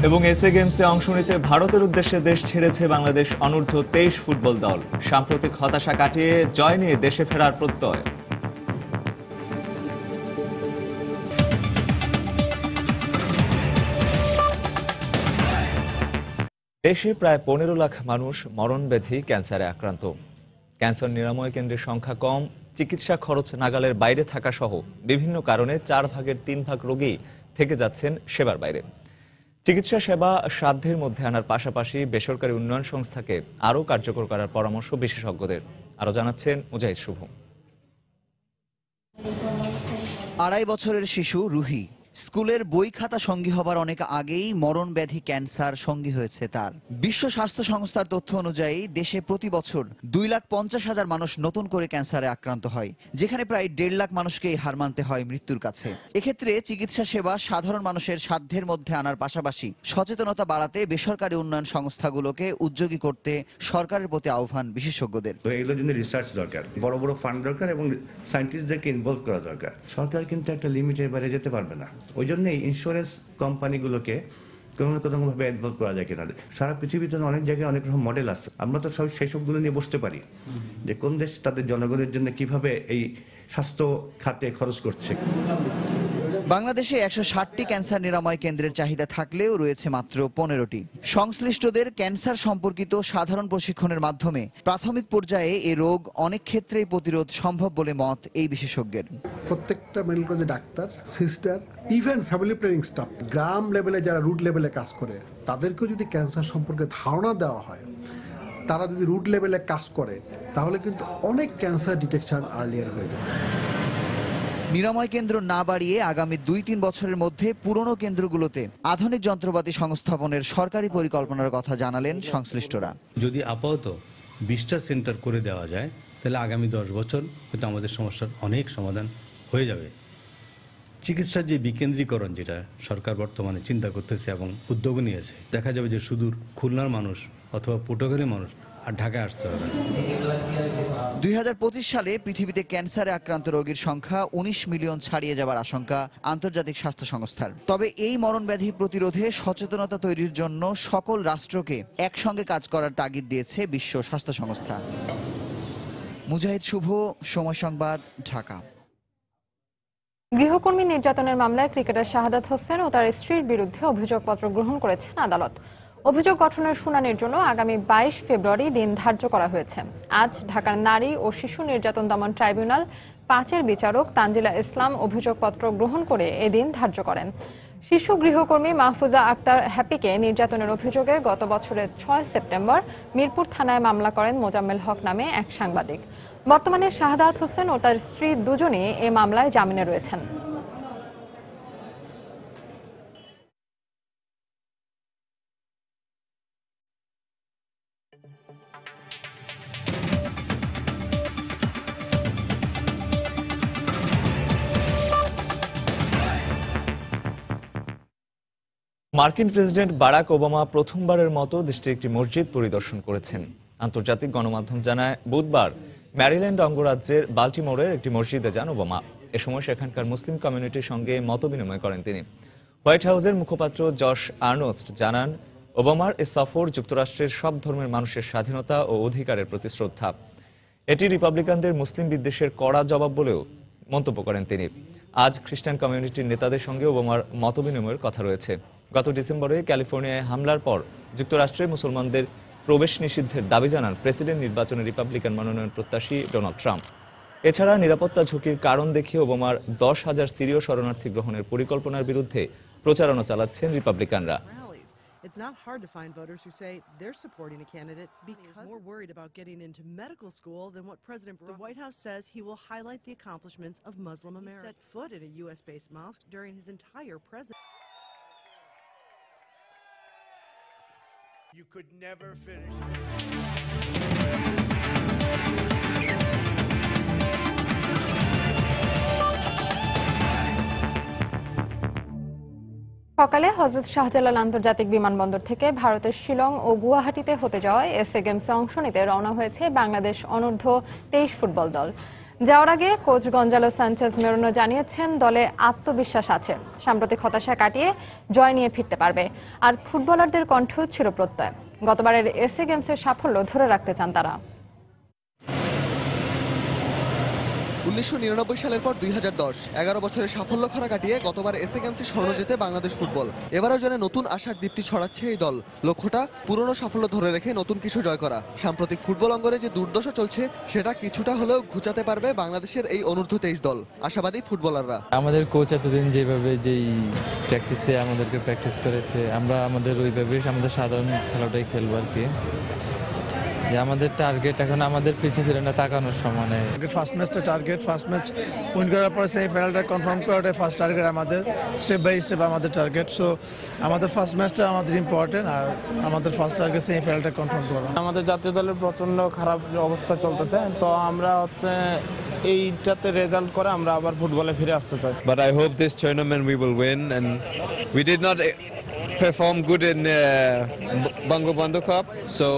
S1: এবং এসএ গেমসে অংশ নিতে ভারতের উদ্দেশ্যে দেশ ছেড়েছে বাংলাদেশ অনূর্ধ্ব 23 ফুটবল দল। সাম্প্রতিক হতাশা কাটিয়ে জয় নিয়ে দেশে ফেরার প্রত্যয়। দেশে প্রায় 15 লাখ মানুষ মরণব্যাধি ক্যান্সারে আক্রান্ত। ক্যান্সার নিরাময় কেন্দ্রের সংখ্যা কম, চিকিৎসা খরচ নাগালের বাইরে থাকা সহ বিভিন্ন কারণে 4 ভাগের 3 ভাগ রোগী থেকে যাচ্ছেন সেবার বাইরে। চিকিৎসা সেবা সাধ্যের মধ্যে আনার পাশাপাশি বেসরকারি উন্নয়ন সংস্থাকে আরও কার্যকর করার পরামর্শ বিশেষজ্ঞদের। আরও জানাচ্ছেন মুজাহিদ শুভ।
S16: 2.5 বছরের শিশু রুহি স্কুলের বই খাতা সঙ্গী হবার অনেক আগেই মরণ ব্যাধি ক্যান্সার সঙ্গী হয়েছে তার। বিশ্ব স্বাস্থ্য সংস্থার তথ্য অনুযায়ী দেশে প্রতি বছর 2,50,000 মানুষ নতুন করে ক্যান্সারে আক্রান্ত হয়, যেখানে প্রায় 1.5 লাখ মানুষকেই হার মানতে হয় মৃত্যুর কাছে। এক্ষেত্রে চিকিৎসা সেবা সাধারণ মানুষের সাধ্যের মধ্যে আনার পাশাপাশি সচেতনতা বাড়াতে বেসরকারি উন্নয়ন সংস্থাগুলোকে উদ্যোগী করতে সরকারের প্রতি আহ্বান বিশেষজ্ঞদের।
S18: এগুলোর জন্য রিসার্চ দরকার, বড় বড় ফান্ড দরকার এবং সায়েন্টিস্টদেরকে ইনভলভ করা দরকার। সরকার কিন্তু একটা লিমিটের বাইরে যেতে পারবে না, ওই জন্যই ইন্স্যুরেন্স কোম্পানিগুলোকে কোনো না কোনোভাবে ইনভলভ করা যায় কিনা। সারা পৃথিবীতে অনেক জায়গায় অনেক রকম মডেল আছে, আমরা তো সব সেই সবগুলো নিয়ে বসতে পারি যে কোন দেশ তাদের জনগণের জন্য কিভাবে এই স্বাস্থ্য খাতে খরচ করছে।
S16: বাংলাদেশে 160টি ক্যান্সার নিরাময় কেন্দ্রের চাহিদা থাকলেও রয়েছে মাত্র 15টি। সংশ্লিষ্টদের ক্যান্সার সম্পর্কিত সাধারণ প্রশিক্ষণের মাধ্যমে প্রাথমিক পর্যায়ে এ রোগ অনেক ক্ষেত্রেই প্রতিরোধ সম্ভব বলে মত এই বিশেষজ্ঞের।
S19: প্রত্যেকটা মেডিকেল কলেজে doctor, sister, even family planning staff, গ্রাম লেভেলে যারা রুট লেভেলে কাজ করে তাদেরকেও যদি ক্যান্সার সম্পর্কে ধারণা দেওয়া হয়, তারা যদি রুট লেভেলে কাজ করে তাহলে কিন্তু অনেক ক্যান্সার ডিটেকশন আর্লিয়ার হয়ে যাবে।
S16: নিরাময় কেন্দ্র না বাড়িয়ে আগামী 2-3 বছরের মধ্যে পুরনো কেন্দ্রগুলোতে আধুনিক যন্ত্রপাতি সংস্থাপনের সরকারি পরিকল্পনার কথা জানালেন সংশ্লিষ্টরা।
S28: যদি আপাতত 20টা সেন্টার করে দেওয়া যায় তাহলে আগামী 10 বছর হয়তো আমাদের সমস্যার অনেক সমাধান হয়ে যাবে। চিকিৎসার যে বিকেন্দ্রীকরণ যেটা সরকার বর্তমানে চিন্তা করতেছে এবং উদ্যোগ নিয়েছে, দেখা যাবে যে সুদূর খুলনার মানুষ অথবা পটুয়াখালীর মানুষ আর ঢাকায় আসতে হবে।
S16: 2025 সালে পৃথিবীতে ক্যান্সারে আক্রান্ত রোগীর সংখ্যা 19 মিলিয়ন ছাড়িয়ে যাবার আশঙ্কা আন্তর্জাতিক স্বাস্থ্য সংস্থার। তবে এই মরণব্যাধি প্রতিরোধে সচেতনতা তৈরির জন্য সকল রাষ্ট্রকে একসঙ্গে কাজ করার তাগিদ দিয়েছে বিশ্ব স্বাস্থ্য সংস্থা। মুজাহিদ শুভ, সময় সংবাদ, ঢাকা।
S4: গৃহকর্মী নির্যাতনের মামলায় ক্রিকেটার শাহাদাত হোসেন ও তার স্ত্রীর বিরুদ্ধে অভিযোগপত্র গ্রহণ করেছেন আদালত। অভিযোগ গঠনের শুনানির জন্য আগামী 22 ফেব্রুয়ারি দিন ধার্য করা হয়েছে। আজ ঢাকার নারী ও শিশু নির্যাতন দমন ট্রাইব্যুনাল 5-এর বিচারক তানজিলা ইসলাম অভিযোগপত্র গ্রহণ করে এদিন ধার্য করেন। শিশু গৃহকর্মী মাহফুজা আক্তার হ্যাপিকে নির্যাতনের অভিযোগে গত বছরের 6 সেপ্টেম্বর মিরপুর থানায় মামলা করেন মোজাম্মেল হক নামে এক সাংবাদিক। বর্তমানে শাহাদাত হোসেন ও তার স্ত্রী দুজনেই এ মামলায় জামিনে রয়েছেন।
S1: মার্কিন প্রেসিডেন্ট বারাক ওবামা প্রথমবারের মতো দেশটির একটি মসজিদ পরিদর্শন করেছেন। আন্তর্জাতিক গণমাধ্যম জানায় বুধবার ম্যারিল্যান্ড অঙ্গরাজ্যের বাল্টিমোরের একটি মসজিদে যান ওবামা। এ সময় সেখানকার মুসলিম কমিউনিটির সঙ্গে মতবিনিময় করেন তিনি। হোয়াইট হাউসের মুখপাত্র জশ আর্নস্ট জানান, ওবামার এ সফর যুক্তরাষ্ট্রের সব ধর্মের মানুষের স্বাধীনতা ও অধিকারের প্রতি শ্রদ্ধা। এটি রিপাবলিকানদের মুসলিম বিদ্বেষের কড়া জবাব বলেও মন্তব্য করেন তিনি। আজ খ্রিস্টান কমিউনিটির নেতাদের সঙ্গে ওবামার মতবিনিময়ের কথা রয়েছে। গত ডিসেম্বরে ক্যালিফোর্নিয়ায় হামলার পর যুক্তরাষ্ট্রে মুসলমানদের প্রবেশ নিষিদ্ধের দাবি জানান প্রেসিডেন্ট নির্বাচনে রিপাবলিকান মনোনয়ন প্রত্যাশী ডোনাল্ড ট্রাম্প। এছাড়া নিরাপত্তা ঝুঁকির কারণ দেখিয়ে ওবামার 10,000 সিরীয় শরণার্থী গ্রহণের পরিকল্পনার বিরুদ্ধে প্রচারণা চালাচ্ছেন রিপাবলিকানরা।
S2: It's not hard to find voters who say they're supporting a candidate because he's more worried about getting into medical school than what President Barack. The White House says he will highlight the accomplishments of Muslim America. He set foot in a U.S.-based mosque during his entire presidency.
S9: You could never finish.
S4: সকালে হযরত শাহজালাল আন্তর্জাতিক বিমানবন্দর থেকে ভারতের শিলং ও গুয়াহাটিতে হতে যাওয়া এসএ গেমসে অংশ নিতে রওনা হয়েছে বাংলাদেশ অনূর্ধ্ব 23 ফুটবল দল। যাওয়ার আগে কোচ গঞ্জালো সানচেজ মেরোনো জানিয়েছেন দলে আত্মবিশ্বাস আছে, সাম্প্রতিক হতাশা কাটিয়ে জয় নিয়ে ফিরতে পারবে। আর ফুটবলারদের কণ্ঠেও ছিল প্রত্যয়। গতবারের এসএ গেমসের সাফল্য ধরে রাখতে চান তারা।
S17: 1999 সালের পর 2010 11 বছরের সাফল্য খরা কাটিয়ে গতবার এসএ গেমসে স্বর্ণ জেতে বাংলাদেশ ফুটবল। এবারও যেন নতুন আশার দীপ্তি ছড়াচ্ছে এই দল। লক্ষ্যটা পুরনো সাফল্য ধরে রেখে নতুন কিছু জয় করা। সাম্প্রতিক ফুটবল অঙ্গনে যে দুর্দশা চলছে সেটা কিছুটা হলেও ঘুচাতে পারবে বাংলাদেশের এই অনূর্ধ্ব 23 দল, আশাবাদী ফুটবলাররা।
S20: আমাদের কোচ এতদিন যেভাবে যেই প্র্যাকটিসে আমাদেরকে প্র্যাকটিস করেছে, আমরা আমাদের ওইভাবে আমাদের সাধারণ খেলাটাই খেলবো আর কি। যে আমাদের টার্গেট এখন আমাদের পিছিয়ে ফিরে না তাকানোর সময় নেই।
S21: ফার্স্ট ম্যাচটা টার্গেট, ফার্স্ট ম্যাচ উইন করার পরে সেমিফাইনালটা কনফার্ম করাটাই ফার্স্ট টার্গেট আমাদের। স্টেপ বাই স্টেপ আমাদের টার্গেট। সো আমাদের ফার্স্ট ম্যাচটা আমাদের ইম্পর্টেন্ট, আর আমাদের ফার্স্ট টার্গেট সেমিফাইনালটা কনফার্ম করা।
S22: আমাদের জাতীয় দলের প্রচন্ড খারাপ অবস্থা চলতেছে, তো আমরা এইটাতে রেজাল্ট করে আমরা আবার ফুটবলে ফিরে আসতে চাই।
S23: But I hope this tournament we will win, and we did not perform good in Bangabandhu Cup, so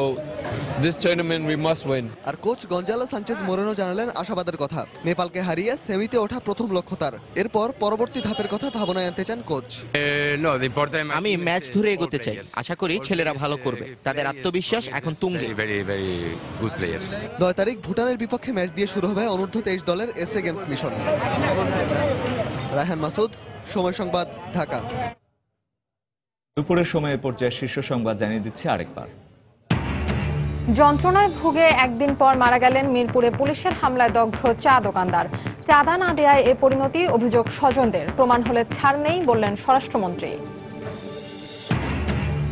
S23: this tournament we must win.
S17: আর কোচ গঞ্জালো সানচেজ মোরেনো জানালেন আশাবাদের কথা। নেপালকে হারিয়ে সেমিতে ওঠা প্রথম লক্ষ্য তার। এরপর পরবর্তী ধাপের কথা ভাবনায় আনতে চান কোচ।
S24: আমি ম্যাচ ধরে এগোতে চাই, আশা করি ছেলেরা ভালো করবে। তাদের আত্মবিশ্বাস এখন তুঙ্গে।
S17: 9 তারিখ ভুটানের বিপক্ষে ম্যাচ দিয়ে শুরু হবে অনূর্ধ্ব 23 দলের SA games mission. Raihan Masud, সময় সংবাদ, ঢাকা।
S1: দুপুরের সময় পর্যায়ে শীর্ষ সংবাদ জানিয়ে দিচ্ছে আরেকবার।
S4: যন্ত্রণায় ভুগে একদিন পর মারা গেলেন মিরপুরে পুলিশের হামলায় দগ্ধ চা দোকানদার। চাঁদা না দেয়ায় এ পরিণতি, অভিযোগ স্বজনদের। প্রমাণ হলে ছাড় নেই বললেন স্বরাষ্ট্রমন্ত্রী।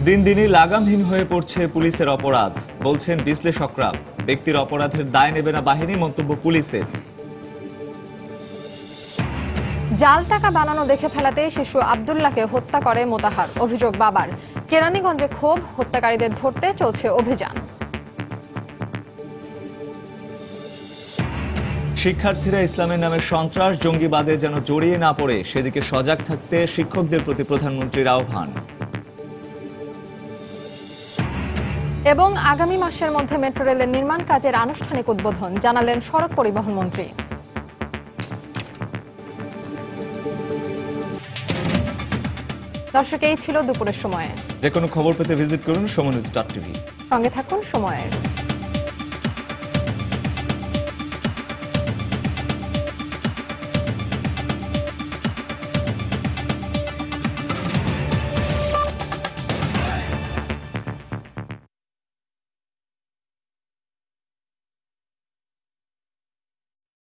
S1: দিন দিনই লাগামহীন হয়ে পড়ছে পুলিশের অপরাধ, বলছেন বিশ্লেষকরা। ব্যক্তির অপরাধের দায় নেবে না বাহিনী, মন্তব্য পুলিশের।
S4: জাল টাকা বানানো দেখে ফেলাতে শিশু আব্দুল্লাহকে হত্যা করে মোতাহার, অভিযোগ বাবার। কেরানীগঞ্জে ক্ষোভ, হত্যাকারীদের ধরতে চলছে অভিযান।
S1: শিক্ষার্থীরা ইসলামের নামে সন্ত্রাস জঙ্গিবাদে যেন জড়িয়ে না পড়ে সেদিকে সজাগ থাকতে শিক্ষকদের প্রতি প্রধানমন্ত্রীর আহ্বান।
S4: এবং আগামী মাসের মধ্যে মেট্রো রেলের নির্মাণ কাজের আনুষ্ঠানিক উদ্বোধন, জানালেন সড়ক পরিবহন মন্ত্রী। দর্শক, এই ছিল দুপুরের সময়ে।
S1: যে কোনো খবর পেতে ভিজিট করুন সময় নিউজ.tv।
S4: সঙ্গে থাকুন সময়ের।